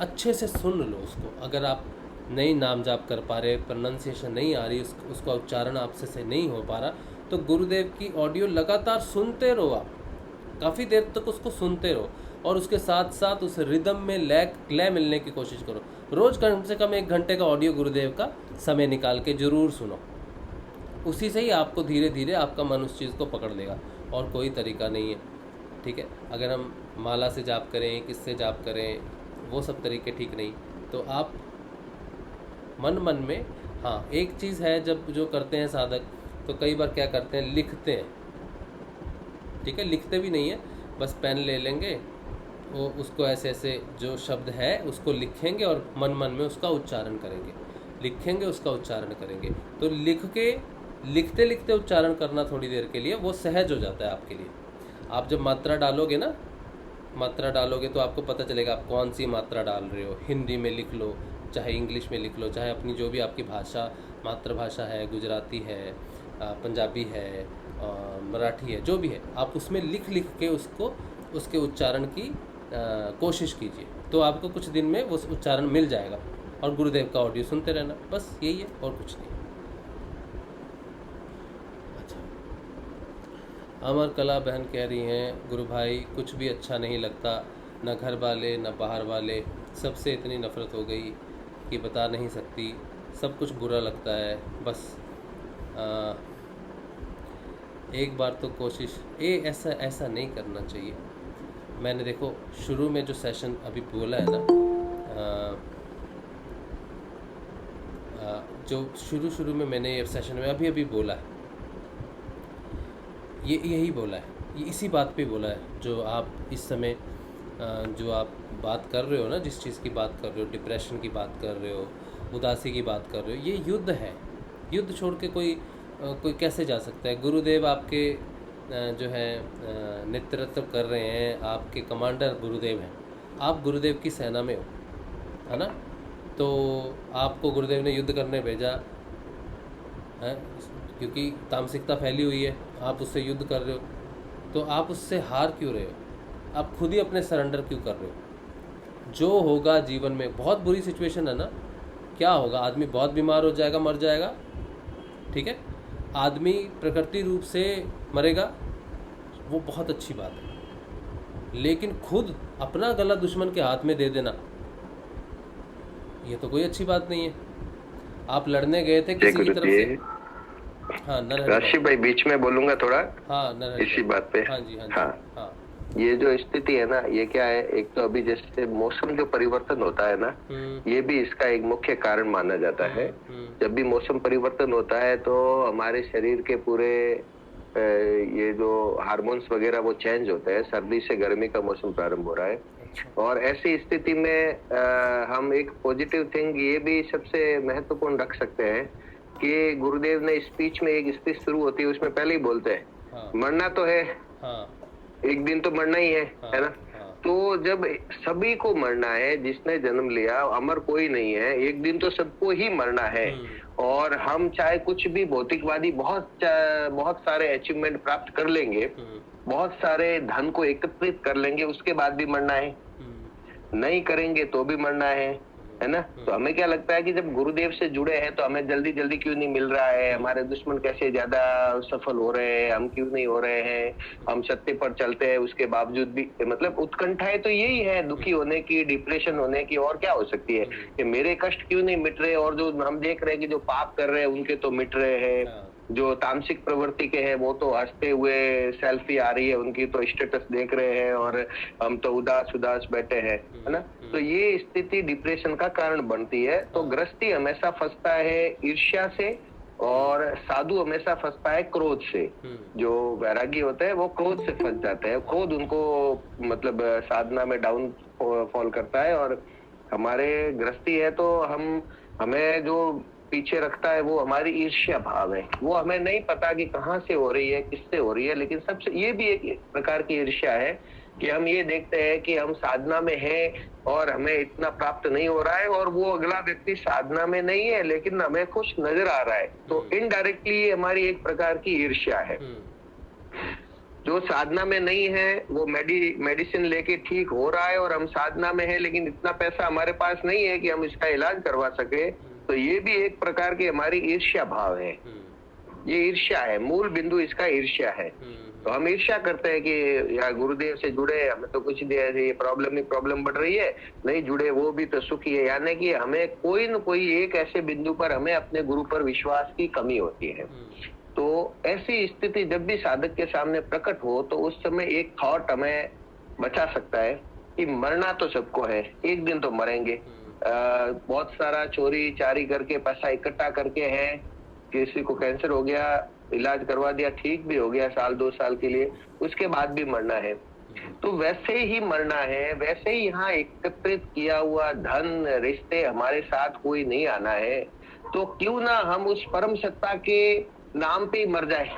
अच्छे से सुन लो उसको। अगर आप नहीं नाम जाप कर पा रहे, प्रोनाउंसिएशन नहीं आ रही, उसका उच्चारण आपसे से नहीं हो पा रहा, तो गुरुदेव की ऑडियो लगातार सुनते रहो। आप काफ़ी देर तक उसको सुनते रहो और उसके साथ साथ उस रिदम में लय मिलने की कोशिश करो। रोज़ कम से कम 1 घंटे का ऑडियो गुरुदेव का समय निकाल के ज़रूर सुनो। उसी से ही आपको धीरे धीरे आपका मन उस चीज़ को पकड़ लेगा, और कोई तरीका नहीं है। ठीक है, अगर हम माला से जाप करें, किससे जाप करें, वो सब तरीके ठीक नहीं। तो आप मन में, हाँ एक चीज़ है, जब जो करते हैं साधक, तो कई बार क्या करते हैं, लिखते हैं। ठीक है, लिखते भी नहीं है, बस पेन ले लेंगे, वो उसको ऐसे ऐसे जो शब्द है उसको लिखेंगे और मन में उसका उच्चारण करेंगे, लिखेंगे उसका उच्चारण करेंगे। तो लिखते लिखते उच्चारण करना थोड़ी देर के लिए वो सहज हो जाता है आपके लिए। आप जब मात्रा डालोगे ना, मात्रा डालोगे तो आपको पता चलेगा आप कौन सी मात्रा डाल रहे हो। हिंदी में लिख लो, चाहे इंग्लिश में लिख लो, चाहे अपनी जो भी आपकी भाषा, मातृभाषा है, गुजराती है, पंजाबी है, मराठी है, जो भी है, आप उसमें लिख के उसको, उसके उच्चारण की कोशिश कीजिए, तो आपको कुछ दिन में वो उच्चारण मिल जाएगा। और गुरुदेव का ऑडियो सुनते रहना, बस यही है और कुछ नहीं। अच्छा, अमर कला बहन कह रही हैं, गुरु भाई कुछ भी अच्छा नहीं लगता, न घर वाले न बाहर वाले, सबसे इतनी नफरत हो गई कि बता नहीं सकती, सब कुछ बुरा लगता है। बस एक बार तो कोशिश, ऐसा नहीं करना चाहिए। मैंने देखो शुरू में जो सेशन अभी बोला है ना, जो शुरू में मैंने ये सेशन में अभी बोला है, ये यही बोला है, ये इसी बात पे बोला है। जो आप इस समय जो आप बात कर रहे हो ना, जिस चीज़ की बात कर रहे हो, डिप्रेशन की बात कर रहे हो, उदासी की बात कर रहे हो, ये युद्ध है। युद्ध छोड़ के कोई कैसे जा सकता है। गुरुदेव आपके जो है नेतृत्व कर रहे हैं, आपके कमांडर गुरुदेव हैं, आप गुरुदेव की सेना में हो, है ना। तो आपको गुरुदेव ने युद्ध करने भेजा है, क्योंकि तामसिकता फैली हुई है, आप उससे युद्ध कर रहे हो, तो आप उससे हार क्यों रहे हो? आप खुद ही अपने सरेंडर क्यों कर रहे हो? जो होगा जीवन में, बहुत बुरी सिचुएशन है ना, क्या होगा, आदमी बहुत बीमार हो जाएगा, मर जाएगा। ठीक है, आदमी प्रकृति रूप से मरेगा, वो बहुत अच्छी बात है, लेकिन खुद अपना गला दुश्मन के हाथ में दे देना, ये तो कोई अच्छी बात नहीं है। आप लड़ने गए थे किसी की तरफ से। हाँ राशि भाई, बीच में बोलूंगा थोड़ा। हाँ, इसी बात पे। हाँ जी, हाँ जी, हाँ। ये जो स्थिति है ना, ये क्या है, एक तो अभी जैसे मौसम जो परिवर्तन होता है ना, ये भी इसका एक मुख्य कारण माना जाता है। जब भी मौसम परिवर्तन होता है तो हमारे शरीर के पूरे ये जो हार्मोन्स वगैरह वो चेंज होते हैं। सर्दी से गर्मी का मौसम प्रारंभ हो रहा है, और ऐसी स्थिति में हम एक पॉजिटिव थिंग ये भी सबसे महत्वपूर्ण रख सकते हैं कि गुरुदेव ने स्पीच में, एक स्पीच शुरू होती है उसमें पहले ही बोलते हैं, मरना तो है, एक दिन तो मरना ही है ना। तो जब सभी को मरना है, जिसने जन्म लिया, अमर कोई नहीं है, एक दिन तो सबको ही मरना है। और हम चाहे कुछ भी भौतिकवादी बहुत सारे अचीवमेंट प्राप्त कर लेंगे, बहुत सारे धन को एकत्रित कर लेंगे, उसके बाद भी मरना है, नहीं करेंगे तो भी मरना है ना। तो हमें क्या लगता है कि जब गुरुदेव से जुड़े हैं तो हमें जल्दी जल्दी क्यों नहीं मिल रहा है, हमारे दुश्मन कैसे ज्यादा सफल हो रहे हैं, हम क्यों नहीं हो रहे हैं, हम सत्य पर चलते हैं उसके बावजूद भी, मतलब उत्कंठाएं तो यही है, दुखी होने की, डिप्रेशन होने की, और क्या हो सकती है कि मेरे कष्ट क्यों नहीं मिट रहे, और जो हम देख रहे हैं कि जो पाप कर रहे हैं उनके तो मिट रहे हैं, जो तामसिक प्रवृत्ति के हैं वो तो हंसते हुए सेल्फी आ रही है उनकी, तो स्टेटस देख रहे हैं और हम तो उदास उदास बैठे हैं, है ना। तो ये स्थिति डिप्रेशन का कारण बनती है। तो गृहस्थी हमेशा फंसता है ईर्ष्या से और साधु हमेशा फंसता है क्रोध से। जो वैरागी होते हैं वो क्रोध से फंस जाते हैं। क्रोध उनको मतलब साधना में डाउन फॉल करता है। और हमारे गृहस्थी है तो हमें जो पीछे रखता है वो हमारी ईर्ष्या भाव है। वो हमें नहीं पता कि कहाँ से हो रही है, किससे हो रही है, लेकिन सबसे ये भी एक प्रकार की ईर्ष्या है कि हम ये देखते हैं कि हम साधना में हैं और हमें इतना प्राप्त नहीं हो रहा है, और वो अगला व्यक्ति साधना में नहीं है लेकिन हमें खुश नजर आ रहा है। तो इनडायरेक्टली ये हमारी एक प्रकार की ईर्ष्या है। जो साधना में नहीं है वो मेडिसिन लेके ठीक हो रहा है और हम साधना में है लेकिन इतना पैसा हमारे पास नहीं है कि हम इसका इलाज करवा सके, तो ये भी एक प्रकार की हमारी ईर्ष्या भाव है। ये ईर्ष्या है, मूल बिंदु इसका ईर्ष्या है। तो हम ईर्ष्या करते हैं कि यार गुरुदेव से जुड़े, हमें तो कुछ नहीं, ये प्रॉब्लम बढ़ रही है, नहीं जुड़े वो भी तो सुखी है। यानी कि हमें कोई न कोई एक ऐसे बिंदु पर हमें अपने गुरु पर विश्वास की कमी होती है। तो ऐसी स्थिति जब भी साधक के सामने प्रकट हो तो उस समय एक थॉट हमें बचा सकता है कि मरना तो सबको है, एक दिन तो मरेंगे। बहुत सारा चोरी चारी करके पैसा इकट्ठा करके है, किसी को कैंसर हो गया, इलाज करवा दिया, ठीक भी हो गया साल 2 साल के लिए, उसके बाद भी मरना है। तो वैसे ही मरना है, वैसे ही यहाँ एकत्रित किया हुआ धन रिश्ते हमारे साथ कोई नहीं आना है। तो क्यों ना हम उस परम सत्ता के नाम पे ही मर जाए,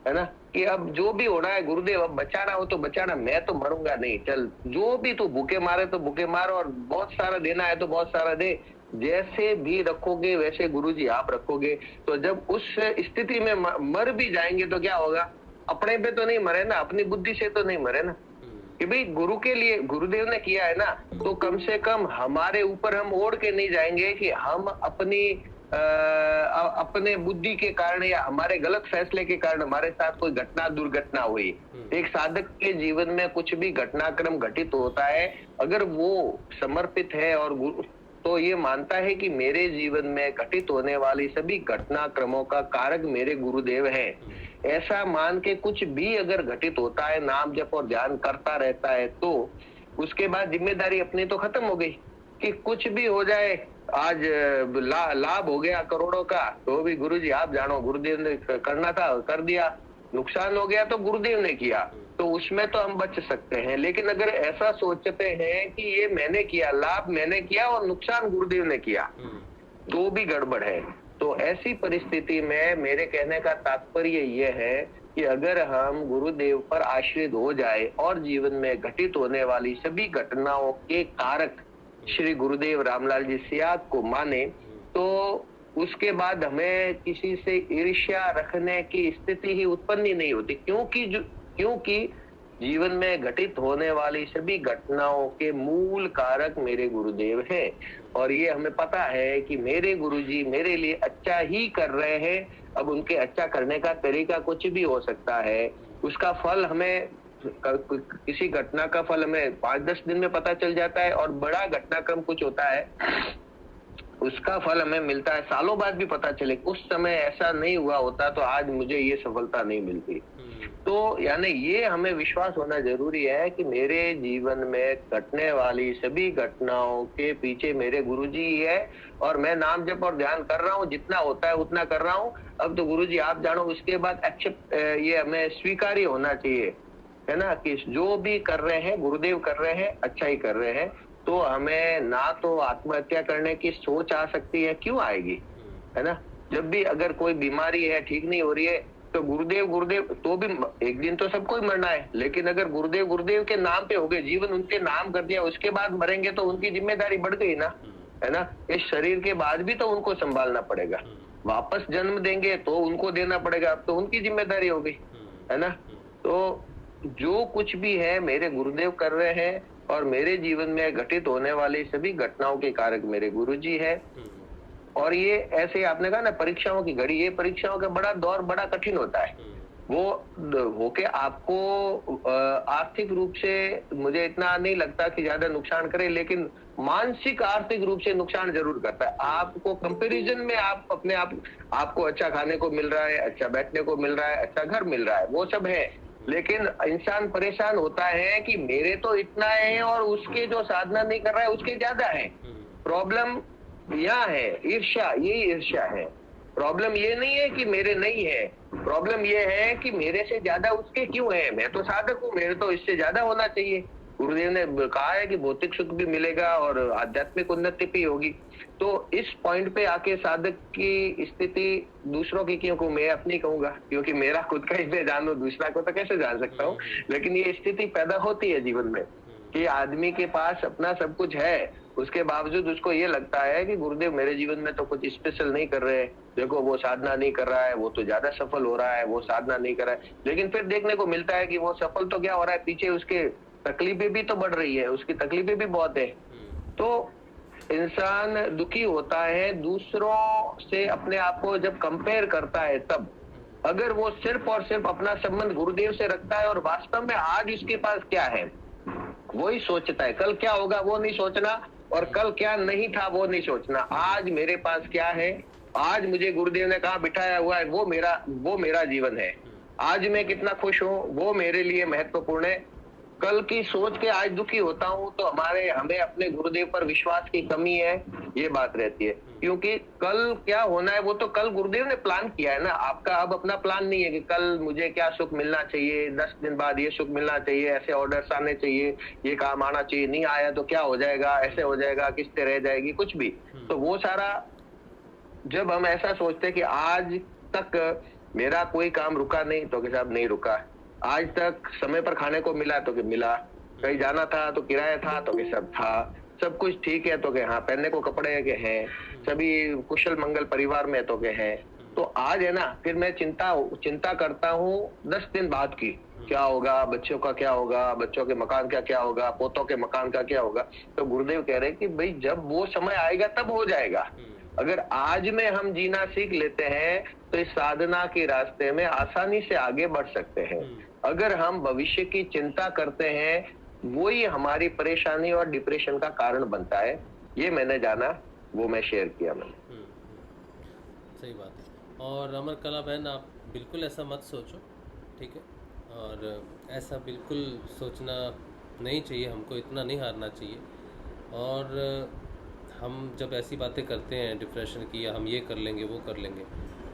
है ना। कि अब जो भी हो रहा है गुरुदेव, अब बचाना हो तो बचाना, मैं तो मरूंगा नहीं, चल जो भी तू भूखे मारे तो भूखे मार, और बहुत सारा देना है तो बहुत सारा दे, जैसे भी रखोगे वैसे गुरुजी आप रखोगे। तो जब उस स्थिति में मर भी जाएंगे तो क्या होगा, अपने पे तो नहीं मरे ना, अपनी बुद्धि से तो नहीं मरे ना, कि भाई गुरु के लिए गुरुदेव ने किया है ना, तो कम से कम हमारे ऊपर हम ओढ़ के नहीं जाएंगे कि हम अपने बुद्धि के कारण या हमारे गलत फैसले के कारण हमारे साथ कोई दुर्घटना हुई। एक साधक के जीवन में कुछ भी घटनाक्रम घटित होता है, अगर वो समर्पित है और तो ये मानता है कि मेरे जीवन में घटित होने वाली सभी घटनाक्रमों का कारक मेरे गुरुदेव हैं। ऐसा मान के कुछ भी अगर घटित होता है, नाम जप और ध्यान करता रहता है, तो उसके बाद जिम्मेदारी अपनी तो खत्म हो गई कि कुछ भी हो जाए। आज लाभ हो गया करोड़ों का तो भी गुरुजी आप जानो, गुरुदेव ने करना था कर दिया, नुकसान हो गया तो गुरुदेव ने किया, तो उसमें तो हम बच सकते हैं। लेकिन अगर ऐसा सोचते हैं कि ये मैंने किया, लाभ मैंने किया और नुकसान गुरुदेव ने किया, तो भी गड़बड़ है। तो ऐसी परिस्थिति में मेरे कहने का तात्पर्य ये है कि अगर हम गुरुदेव पर आश्रित हो जाए और जीवन में घटित होने वाली सभी घटनाओं के कारक श्री गुरुदेव रामलाल जी सियाग को माने, तो उसके बाद हमें किसी से ईर्ष्या रखने की स्थिति ही उत्पन्न ही नहीं होती, क्योंकि जीवन में घटित होने वाली सभी घटनाओं के मूल कारक मेरे गुरुदेव हैं। और ये हमें पता है कि मेरे गुरुजी मेरे लिए अच्छा ही कर रहे हैं। अब उनके अच्छा करने का तरीका कुछ भी हो सकता है, उसका फल हमें, किसी घटना का फल हमें 5-10 दिन में पता चल जाता है, और बड़ा घटनाक्रम कुछ होता है उसका फल हमें मिलता है सालों बाद भी पता चले। उस समय ऐसा नहीं हुआ होता तो आज मुझे ये सफलता नहीं मिलती। तो यानी ये हमें विश्वास होना जरूरी है कि मेरे जीवन में घटने वाली सभी घटनाओं के पीछे मेरे गुरुजी ही है, और मैं नाम जप और ध्यान कर रहा हूँ, जितना होता है उतना कर रहा हूँ। अब तो गुरुजी आप जानो, उसके बाद एक्सेप्ट, ये हमें स्वीकार्य होना चाहिए, है ना, कि जो भी कर रहे हैं गुरुदेव कर रहे हैं, अच्छा ही कर रहे हैं। तो हमें ना तो आत्महत्या करने की सोच आ सकती है, क्यों आएगी, है ना। जब भी अगर कोई बीमारी है, ठीक नहीं हो रही है, तो गुरुदेव तो भी एक दिन तो सबको ही मरना है, लेकिन अगर गुरुदेव के नाम पे हो गए, जीवन उनके नाम कर दिया, उसके बाद मरेंगे तो उनकी जिम्मेदारी बढ़ गई ना, है ना। इस शरीर के बाद भी तो उनको संभालना पड़ेगा, वापस जन्म देंगे तो उनको देना पड़ेगा, अब तो उनकी जिम्मेदारी हो गई, है ना। तो जो कुछ भी है मेरे गुरुदेव कर रहे हैं, और मेरे जीवन में घटित होने वाली सभी घटनाओं के कारक मेरे गुरुजी है। और ये ऐसे आपने कहा ना, परीक्षाओं की घड़ी, ये परीक्षाओं का बड़ा दौर बड़ा कठिन होता है। वो होके आपको आर्थिक रूप से मुझे इतना नहीं लगता कि ज्यादा नुकसान करे, लेकिन मानसिक आर्थिक रूप से नुकसान जरूर करता है। आपको कंपैरिजन में आप अपने आपको अच्छा खाने को मिल रहा है, अच्छा बैठने को मिल रहा है, अच्छा घर मिल रहा है, वो सब है, लेकिन इंसान परेशान होता है कि मेरे तो इतना है और उसके जो साधना नहीं कर रहा है उसके ज्यादा है। प्रॉब्लम यहाँ है ईर्ष्या, यही ईर्ष्या है। प्रॉब्लम ये नहीं है कि मेरे नहीं है, प्रॉब्लम ये है कि मेरे से ज्यादा उसके क्यों है। मैं तो साधक हूँ, मेरे तो इससे ज्यादा होना चाहिए। गुरुदेव ने कहा है कि भौतिक सुख भी मिलेगा और आध्यात्मिक उन्नति भी होगी। तो इस पॉइंट पे आके साधक की स्थिति दूसरों की क्यों कहूँ, मैं अपनी कहूंगा, क्योंकि मेरा खुद का इसलिए जानू, दूसरा को तो कैसे जान सकता हूँ। लेकिन ये स्थिति पैदा होती है जीवन में कि आदमी के पास अपना सब कुछ है, उसके बावजूद उसको ये लगता है कि गुरुदेव मेरे जीवन में तो कुछ स्पेशल नहीं कर रहे, देखो वो साधना नहीं कर रहा है, वो तो ज्यादा सफल हो रहा है, वो साधना नहीं कर रहा है। लेकिन फिर देखने को मिलता है कि वो सफल तो क्या हो रहा है, पीछे उसके तकलीफें भी तो बढ़ रही है, उसकी तकलीफें भी बहुत है। तो इंसान दुखी होता है दूसरों से अपने आप को जब कंपेयर करता है तब। अगर वो सिर्फ और सिर्फ अपना संबंध गुरुदेव से रखता है और वास्तव में आज उसके पास क्या है वही सोचता है, कल क्या होगा वो नहीं सोचना और कल क्या नहीं था वो नहीं सोचना। आज मेरे पास क्या है, आज मुझे गुरुदेव ने कहा बिठाया हुआ है, वो मेरा जीवन है। आज मैं कितना खुश हूँ वो मेरे लिए महत्वपूर्ण है। कल की सोच के आज दुखी होता हूँ तो हमें अपने गुरुदेव पर विश्वास की कमी है, ये बात रहती है। क्योंकि कल क्या होना है वो तो कल गुरुदेव ने प्लान किया है ना, आपका अब अपना प्लान नहीं है कि कल मुझे क्या सुख मिलना चाहिए, 10 दिन बाद ये सुख मिलना चाहिए, ऐसे ऑर्डर्स आने चाहिए, ये काम आना चाहिए, नहीं आया तो क्या हो जाएगा, ऐसे हो जाएगा, किस्तें रह जाएगी, कुछ भी। तो वो सारा जब हम ऐसा सोचते हैं कि आज तक मेरा कोई काम रुका नहीं तो कि साहब नहीं रुका, आज तक समय पर खाने को मिला तो कि मिला, कहीं जाना था तो किराया था तो कि सब था, सब कुछ ठीक है तो कि हाँ, पहनने को कपड़े के हैं, सभी कुशल मंगल परिवार में तो के हैं। तो आज है ना, फिर मैं चिंता करता हूँ 10 दिन बाद की, क्या होगा, बच्चों का क्या होगा, बच्चों के मकान का क्या होगा, पोतों के मकान का क्या होगा। तो गुरुदेव कह रहे हैं कि भाई जब वो समय आएगा तब हो जाएगा। अगर आज में हम जीना सीख लेते हैं तो इस साधना के रास्ते में आसानी से आगे बढ़ सकते हैं। अगर हम भविष्य की चिंता करते हैं वही हमारी परेशानी और डिप्रेशन का कारण बनता है। ये मैंने जाना, वो मैं शेयर किया मैंने। सही बात है। और अमर कला बहन, आप बिल्कुल ऐसा मत सोचो, ठीक है, और ऐसा बिल्कुल सोचना नहीं चाहिए, हमको इतना नहीं हारना चाहिए। और हम जब ऐसी बातें करते हैं डिप्रेशन की, या हम ये कर लेंगे वो कर लेंगे,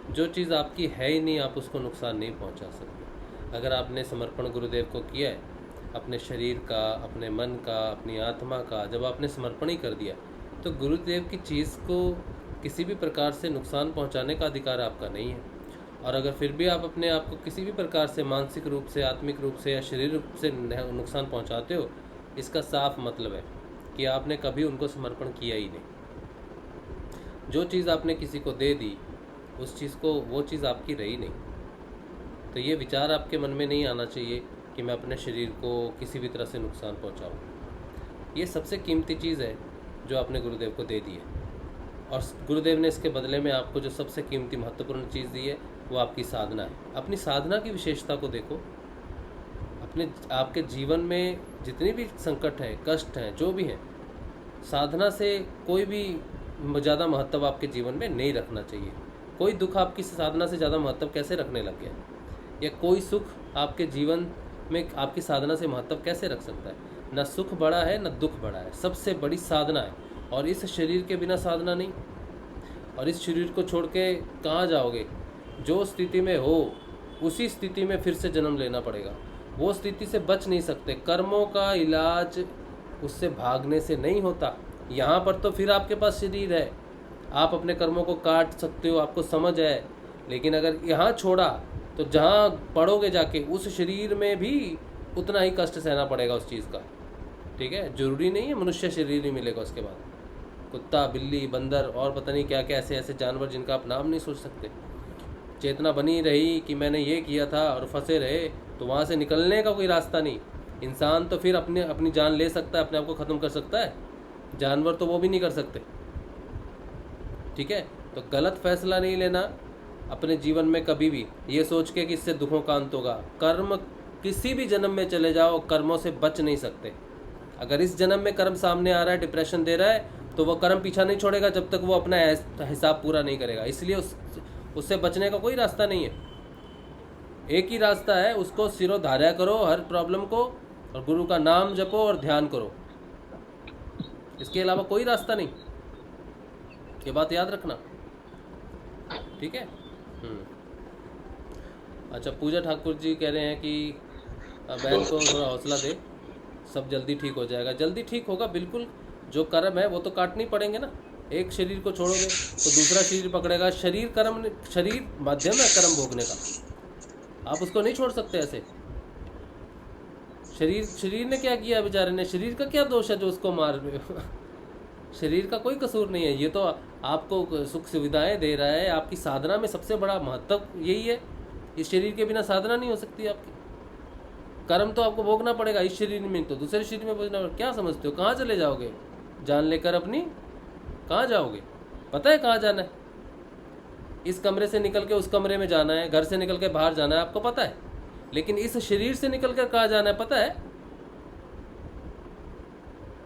जो चीज़ आपकी है ही नहीं आप उसको नुकसान नहीं पहुंचा सकते। अगर आपने समर्पण गुरुदेव को किया है, अपने शरीर का, अपने मन का, अपनी आत्मा का, जब आपने समर्पण ही कर दिया तो गुरुदेव की चीज़ को किसी भी प्रकार से नुकसान पहुंचाने का अधिकार आपका नहीं है। और अगर फिर भी आप अपने आप को किसी भी प्रकार से मानसिक रूप से, आत्मिक रूप से या शरीर रूप से नुकसान पहुंचाते हो, इसका साफ मतलब है कि आपने कभी उनको समर्पण किया ही नहीं। जो चीज़ आपने किसी को दे दी उस चीज़ को, वो चीज़ आपकी रही नहीं। तो ये विचार आपके मन में नहीं आना चाहिए कि मैं अपने शरीर को किसी भी तरह से नुकसान पहुंचाऊं। ये सबसे कीमती चीज़ है जो आपने गुरुदेव को दे दी है, और गुरुदेव ने इसके बदले में आपको जो सबसे कीमती महत्वपूर्ण चीज़ दी है वो आपकी साधना है। अपनी साधना की विशेषता को देखो। आपके जीवन में जितनी भी संकट हैं, कष्ट हैं, जो भी हैं, साधना से कोई भी ज़्यादा महत्व आपके जीवन में नहीं रखना चाहिए। कोई दुख आपकी साधना से ज़्यादा महत्व कैसे रखने लग गया, या कोई सुख आपके जीवन में आपकी साधना से महत्व कैसे रख सकता है। न सुख बड़ा है न दुख बड़ा है, सबसे बड़ी साधना है। और इस शरीर के बिना साधना नहीं, और इस शरीर को छोड़ के कहाँ जाओगे। जो स्थिति में हो उसी स्थिति में फिर से जन्म लेना पड़ेगा, वो स्थिति से बच नहीं सकते। कर्मों का इलाज उससे भागने से नहीं होता। यहाँ पर तो फिर आपके पास शरीर है, आप अपने कर्मों को काट सकते हो, आपको समझ है। लेकिन अगर यहाँ छोड़ा तो जहाँ पड़ोगे जाके उस शरीर में भी उतना ही कष्ट सहना पड़ेगा उस चीज़ का, ठीक है। जरूरी नहीं है मनुष्य शरीर ही मिलेगा उसके बाद। कुत्ता, बिल्ली, बंदर और पता नहीं क्या क्या ऐसे ऐसे जानवर जिनका आप नाम नहीं सोच सकते, चेतना बनी रही कि मैंने ये किया था और फंसे रहे, तो वहाँ से निकलने का कोई रास्ता नहीं। इंसान तो फिर अपनी जान ले सकता है, अपने आप को ख़त्म कर सकता है, जानवर तो वो भी नहीं कर सकते, ठीक है। तो गलत फैसला नहीं लेना अपने जीवन में कभी भी ये सोच के कि इससे दुखों का अंत होगा। कर्म किसी भी जन्म में चले जाओ, कर्मों से बच नहीं सकते। अगर इस जन्म में कर्म सामने आ रहा है, डिप्रेशन दे रहा है, तो वो कर्म पीछा नहीं छोड़ेगा जब तक वो अपना हिसाब पूरा नहीं करेगा। इसलिए उससे बचने का कोई रास्ता नहीं है। एक ही रास्ता है, उसको सिरोधार्य करो हर प्रॉब्लम को, और गुरु का नाम जपो और ध्यान करो। इसके अलावा कोई रास्ता नहीं। ये बात याद रखना, ठीक है। अच्छा, पूजा ठाकुर जी कह रहे हैं कि बहन को थोड़ा हौसला दे, सब जल्दी ठीक हो जाएगा। जल्दी ठीक होगा बिल्कुल। जो कर्म है वो तो काटने पड़ेंगे ना। एक शरीर को छोड़ोगे तो दूसरा शरीर पकड़ेगा। शरीर माध्यम है कर्म भोगने का, आप उसको नहीं छोड़ सकते ऐसे। शरीर ने क्या किया बेचारे ने? शरीर का क्या दोष है जो उसको मार रहे हो? शरीर का कोई कसूर नहीं है। ये तो आपको सुख सुविधाएं दे रहा है। आपकी साधना में सबसे बड़ा महत्व यही है। इस शरीर के बिना साधना नहीं हो सकती आपकी। कर्म तो आपको भोगना पड़ेगा इस शरीर में, तो दूसरे शरीर में भोगना पड़ेगा। क्या समझते हो? कहाँ चले जाओगे जान लेकर अपनी? कहाँ जाओगे? पता है कहाँ जाना है? इस कमरे से निकल के उस कमरे में जाना है, घर से निकल के बाहर जाना है, आपको पता है। लेकिन इस शरीर से निकल कर कहाँ जाना है पता है?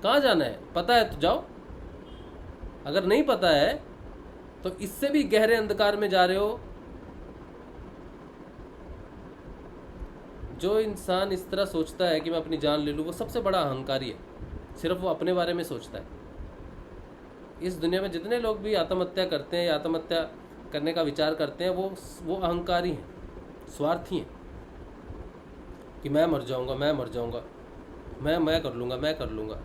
कहाँ जाना है पता है तो जाओ। अगर नहीं पता है तो इससे भी गहरे अंधकार में जा रहे हो। जो इंसान इस तरह सोचता है कि मैं अपनी जान ले लूँ, वो सबसे बड़ा अहंकारी है। सिर्फ वो अपने बारे में सोचता है। इस दुनिया में जितने लोग भी आत्महत्या करते हैं या आत्महत्या करने का विचार करते हैं, वो अहंकारी हैं, स्वार्थी हैं कि मैं मर जाऊंगा, मैं मर जाऊंगा, मैं कर लूँगा, मैं कर लूँगा।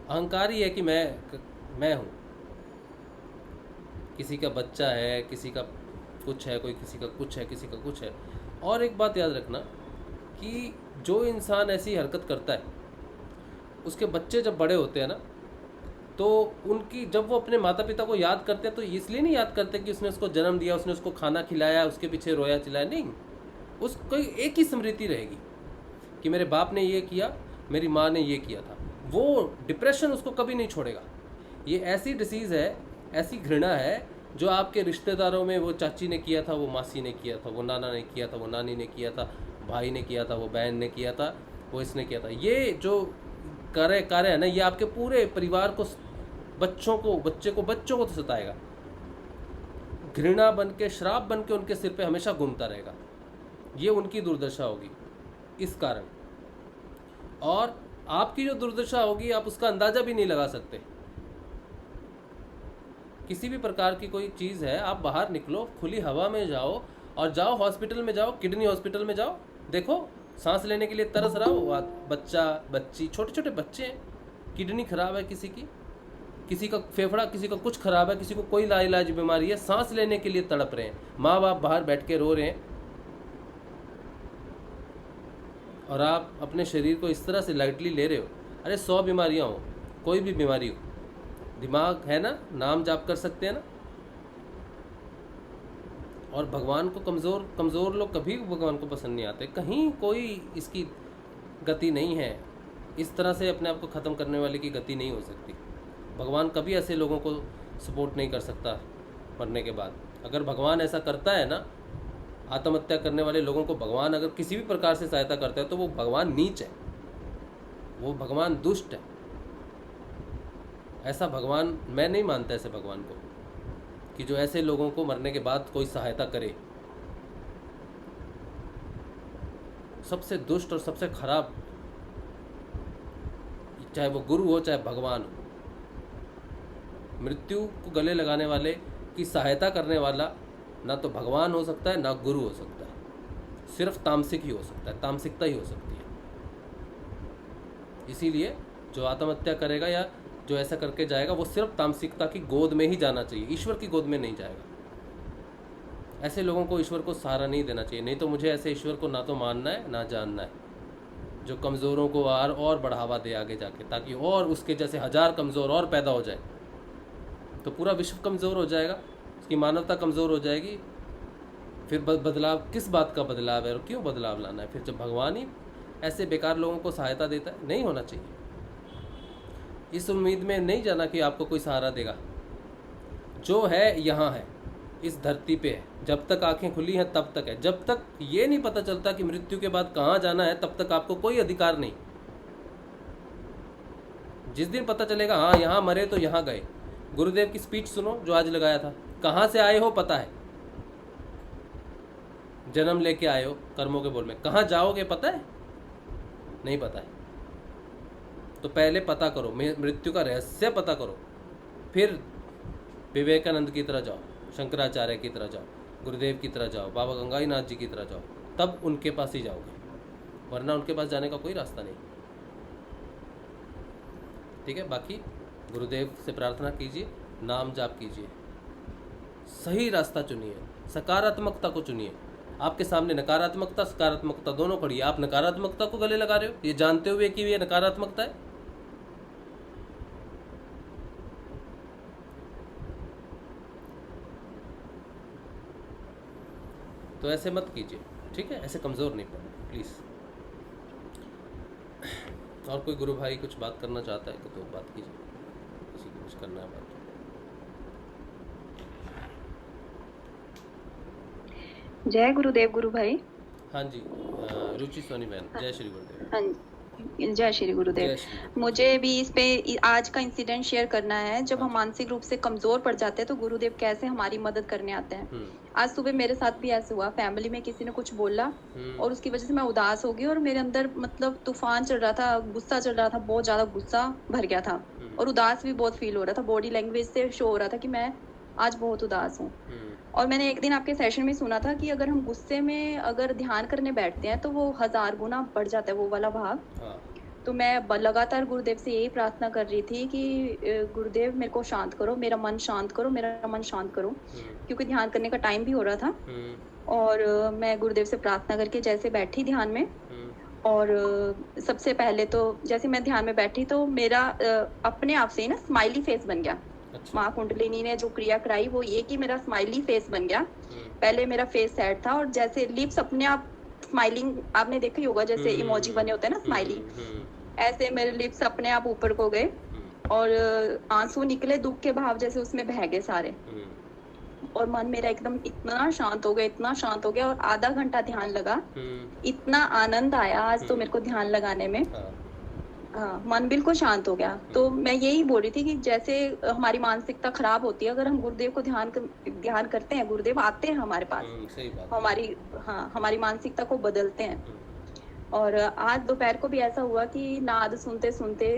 अहंकारी है कि मैं हूँ। किसी का बच्चा है, किसी का कुछ है, कोई किसी का कुछ है, किसी का कुछ है। और एक बात याद रखना कि जो इंसान ऐसी हरकत करता है, उसके बच्चे जब बड़े होते हैं ना, तो उनकी जब वो अपने माता पिता को याद करते हैं तो इसलिए नहीं याद करते कि उसने उसको जन्म दिया, उसने उसको खाना खिलाया, उसके पीछे रोया चिल्लाया। नहीं, उसको एक ही स्मृति रहेगी कि मेरे बाप ने ये किया, मेरी माँ ने ये किया था। वो डिप्रेशन उसको कभी नहीं छोड़ेगा। ये ऐसी डिसीज़ है, ऐसी घृणा है जो आपके रिश्तेदारों में वो चाची ने किया था, वो मासी ने किया था, वो नाना ने किया था, वो नानी ने किया था, भाई ने किया था, वो बहन ने किया था, वो इसने किया था। ये जो कार्य है ना, ये आपके पूरे परिवार को, बच्चों को तो सताएगा। घृणा बन के, श्राप बन के उनके सिर पे हमेशा घूमता रहेगा। ये उनकी दुर्दशा होगी इस कारण। और आपकी जो दुर्दशा होगी, आप उसका अंदाजा भी नहीं लगा सकते। किसी भी प्रकार की कोई चीज़ है, आप बाहर निकलो, खुली हवा में जाओ, और जाओ हॉस्पिटल में जाओ, किडनी हॉस्पिटल में जाओ, देखो सांस लेने के लिए तरस रहा हो बच्चा, बच्ची, छोटे छोटे बच्चे हैं, किडनी खराब है किसी का फेफड़ा, किसी का कुछ खराब है, किसी को कोई लाइलाज बीमारी है, सांस लेने के लिए तड़प रहे हैं। माँ बाप बाहर बैठ के रो रहे हैं, और आप अपने शरीर को इस तरह से लाइटली ले रहे हो। अरे 100 बीमारियाँ हो, कोई भी बीमारी हो, दिमाग है ना, नाम जाप कर सकते हैं ना। और भगवान को कमज़ोर लोग कभी भगवान को पसंद नहीं आते। कहीं कोई इसकी गति नहीं है। इस तरह से अपने आप को ख़त्म करने वाले की गति नहीं हो सकती। भगवान कभी ऐसे लोगों को सपोर्ट नहीं कर सकता मरने के बाद। अगर भगवान ऐसा करता है ना, आत्महत्या करने वाले लोगों को भगवान अगर किसी भी प्रकार से सहायता करता है, तो वो भगवान नीच है, वो भगवान दुष्ट है। ऐसा भगवान, मैं नहीं मानता ऐसे भगवान को कि जो ऐसे लोगों को मरने के बाद कोई सहायता करे। सबसे दुष्ट और सबसे खराब, चाहे वो गुरु हो चाहे भगवान हो, मृत्यु को गले लगाने वाले की सहायता करने वाला ना तो भगवान हो सकता है, ना गुरु हो सकता है। सिर्फ तामसिक ही हो सकता है, तामसिकता ही हो सकती है। इसीलिए जो आत्महत्या करेगा या जो ऐसा करके जाएगा, वो सिर्फ तामसिकता की गोद में ही जाना चाहिए, ईश्वर की गोद में नहीं जाएगा। ऐसे लोगों को ईश्वर को सहारा नहीं देना चाहिए। नहीं तो मुझे ऐसे ईश्वर को ना तो मानना है ना जानना है, जो कमज़ोरों को और बढ़ावा दे आगे जाके, ताकि और उसके जैसे 1000 कमज़ोर और पैदा हो जाए, तो पूरा विश्व कमज़ोर हो जाएगा, उसकी मानवता कमज़ोर हो जाएगी। फिर बदलाव, किस बात का बदलाव है और क्यों बदलाव लाना है? फिर जब भगवान ही ऐसे बेकार लोगों को सहायता देता है, नहीं होना चाहिए। इस उम्मीद में नहीं जाना कि आपको कोई सहारा देगा। जो है यहाँ है, इस धरती पे है। जब तक आंखें खुली हैं तब तक है। जब तक ये नहीं पता चलता कि मृत्यु के बाद कहाँ जाना है, तब तक आपको कोई अधिकार नहीं। जिस दिन पता चलेगा हाँ यहाँ मरे तो यहाँ गए। गुरुदेव की स्पीच सुनो जो आज लगाया था, कहाँ से आए हो पता है, जन्म लेके आए हो कर्मों के बोल में, कहाँ जाओगे पता है, नहीं पता है। तो पहले पता करो, मृत्यु का रहस्य पता करो, फिर विवेकानंद की तरह जाओ, शंकराचार्य की तरह जाओ, गुरुदेव की तरह जाओ, बाबा गंगाईनाथ जी की तरह जाओ, तब उनके पास ही जाओगे, वरना उनके पास जाने का कोई रास्ता नहीं। ठीक है, बाकी गुरुदेव से प्रार्थना कीजिए, नाम जाप कीजिए, सही रास्ता चुनिए, सकारात्मकता को चुनिए। आपके सामने नकारात्मकता सकारात्मकता दोनों खड़ी है, आप नकारात्मकता को गले लगा रहे हो ये जानते हुए कि ये नकारात्मकता है। तो ऐसे मत कीजिए, ठीक है, ऐसे कमज़ोर नहीं पड़ना प्लीज़। और कोई गुरु भाई कुछ बात करना चाहता है तो बात कीजिए, किसी को कुछ करना है बात। जय गुरुदेव गुरु भाई। हाँ जी, रुचि सोनी बहन, जय श्री गुरुदेव। हाँ, जय श्री गुरुदेव। मुझे भी इस पे आज का इंसिडेंट शेयर करना है। जब हम मानसिक रूप से कमजोर पड़ जाते हैं तो गुरुदेव कैसे हमारी मदद करने आते हैं। आज सुबह मेरे साथ भी ऐसा हुआ, फैमिली में किसी ने कुछ बोला और उसकी वजह से मैं उदास हो गई और मेरे अंदर मतलब तूफान चल रहा था, गुस्सा चल रहा था, बहुत ज्यादा गुस्सा भर गया था और उदास भी बहुत फील हो रहा था। बॉडी लैंग्वेज से शो हो रहा था कि मैं आज बहुत उदास हूँ। और मैंने एक दिन आपके सेशन में सुना था कि अगर हम गुस्से में अगर ध्यान करने बैठते हैं तो वो 1000 गुना बढ़ जाता है वो वाला भाव। तो मैं लगातार गुरुदेव से यही प्रार्थना कर रही थी कि गुरुदेव मेरे को शांत करो, मेरा मन शांत करो, मेरा मन शांत करो, क्योंकि ध्यान करने का टाइम भी हो रहा था। और मैं गुरुदेव से प्रार्थना करके जैसे बैठी ध्यान में, और सबसे पहले तो जैसे मैं ध्यान में बैठी तो मेरा अपने आप से ही ना स्माइली फेस बन गया। माँ कुंडलिनी ने जो क्रिया कराई वो ये कि मेरा स्माइली फेस बन गया। पहले मेरा फेस सैड था और जैसे लिप्स अपने आप स्माइलिंग, आपने देखा ही होगा जैसे इमोजी बने होते हैं ना स्माइली, ऐसे मेरे लिप्स अपने आप ऊपर को गए और आंसू निकले, दुख के भाव जैसे उसमें बह गए सारे। और मन मेरा एकदम इतना शांत हो गया, इतना शांत हो गया। और आधा घंटा ध्यान लगा, इतना आनंद आया आज तो मेरे को ध्यान लगाने में। हाँ, मन बिल्कुल शांत हो गया। तो मैं यही बोल रही थी कि जैसे हमारी मानसिकता खराब होती है, अगर हम गुरुदेव को ध्यान करते हैं, गुरुदेव आते हैं हमारे पास, हमारी मानसिकता को बदलते हैं। और आज दोपहर को भी ऐसा हुआ कि नाद सुनते सुनते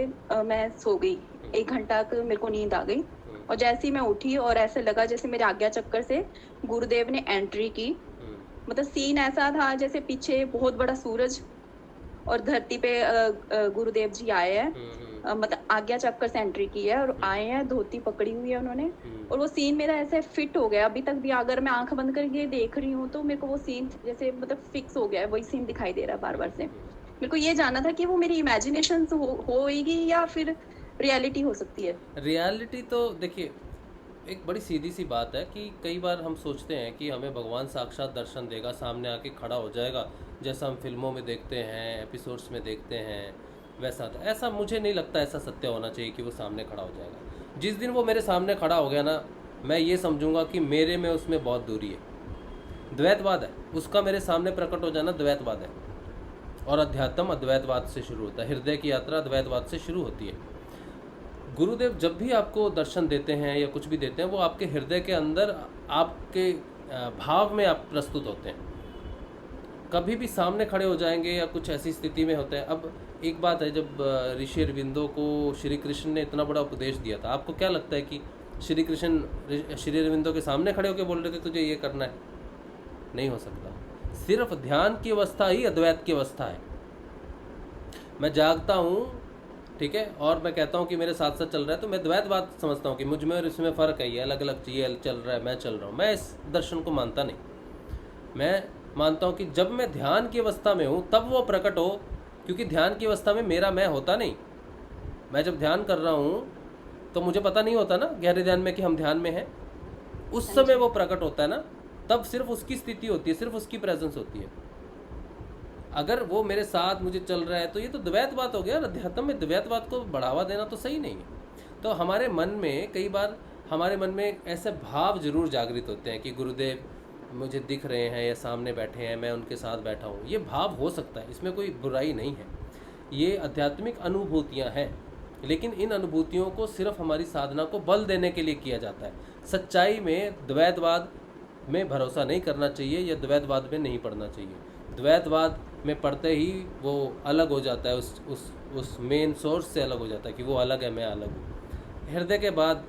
मैं सो गई, 1 घंटा मेरे को नींद आ गई। और जैसे ही मैं उठी और ऐसे लगा जैसे मेरे आज्ञा चक्कर से गुरुदेव ने एंट्री की। मतलब सीन ऐसा था जैसे पीछे बहुत बड़ा सूरज और धरती पे गुरुदेव जी आए हैं, मतलब आज्ञा चक्कर से एंट्री की है और आए हैं, धोती पकड़ी हुई है उन्होंने। और वो सीन मेरा ऐसे फिट हो गया, अभी तक भी अगर मैं आंख बंद करके देख रही हूँ तो मेरे को वो सीन जैसे मतलब फिक्स हो गया है, वही सीन दिखाई दे रहा है बार बार से। मेरे को ये जानना था कि वो मेरी इमेजिनेशन होगी या फिर रियलिटी हो सकती है। रियलिटी तो देखिए एक बड़ी सीधी सी बात है कि कई बार हम सोचते हैं कि हमें भगवान साक्षात दर्शन देगा, सामने आके खड़ा हो जाएगा, जैसा हम फिल्मों में देखते हैं, एपिसोड्स में देखते हैं वैसा। ऐसा मुझे नहीं लगता ऐसा सत्य होना चाहिए कि वो सामने खड़ा हो जाएगा। जिस दिन वो मेरे सामने खड़ा हो गया ना, मैं ये समझूंगा कि मेरे में उसमें बहुत दूरी है, द्वैतवाद है। उसका मेरे सामने प्रकट हो जाना द्वैतवाद है। और अध्यात्म अद्वैतवाद से शुरू होता है, हृदय की यात्रा द्वैतवाद से शुरू होती है। गुरुदेव जब भी आपको दर्शन देते हैं या कुछ भी देते हैं, वो आपके हृदय के अंदर आपके भाव में आप प्रस्तुत होते हैं। कभी भी सामने खड़े हो जाएंगे या कुछ ऐसी स्थिति में होते हैं। अब एक बात है, जब ऋषि अरविंदो को श्री कृष्ण ने इतना बड़ा उपदेश दिया था, आपको क्या लगता है कि श्री कृष्ण श्री अरविंदो के सामने खड़े होकर बोल रहे थे तुझे ये करना है? नहीं हो सकता। सिर्फ ध्यान की अवस्था ही अद्वैत की अवस्था है। मैं जागता हूँ, ठीक है, और मैं कहता हूँ कि मेरे साथ साथ चल रहा है, तो मैं द्वैतवाद समझता हूँ कि मुझ में और इसमें फ़र्क है, ये अलग अलग चीज़ें चल रहा है, मैं चल रहा हूँ। मैं इस दर्शन को मानता नहीं। मैं मानता हूँ कि जब मैं ध्यान की अवस्था में हूँ तब वो प्रकट हो, क्योंकि ध्यान की अवस्था में मेरा मैं होता नहीं। मैं जब ध्यान कर रहा हूँ तो मुझे पता नहीं होता ना गहरे ध्यान में कि हम ध्यान में हैं। उस समय वो प्रकट होता है ना, तब सिर्फ उसकी स्थिति होती है, सिर्फ उसकी प्रेजेंस होती है। अगर वो मेरे साथ मुझे चल रहा है तो ये तो द्वैतवाद हो गया। अध्यात्म में द्वैतवाद को बढ़ावा देना तो सही नहीं है। तो हमारे मन में कई बार हमारे मन में ऐसे भाव जरूर जागृत होते हैं कि गुरुदेव मुझे दिख रहे हैं या सामने बैठे हैं, मैं उनके साथ बैठा हूँ। ये भाव हो सकता है, इसमें कोई बुराई नहीं है। ये आध्यात्मिक अनुभूतियाँ हैं, लेकिन इन अनुभूतियों को सिर्फ हमारी साधना को बल देने के लिए किया जाता है। सच्चाई में द्वैतवाद में भरोसा नहीं करना चाहिए या द्वैतवाद में नहीं पढ़ना चाहिए। द्वैतवाद में पढ़ते ही वो अलग हो जाता है, उस मेन सोर्स से अलग हो जाता है कि वो अलग है, मैं अलग हूँ। हृदय के बाद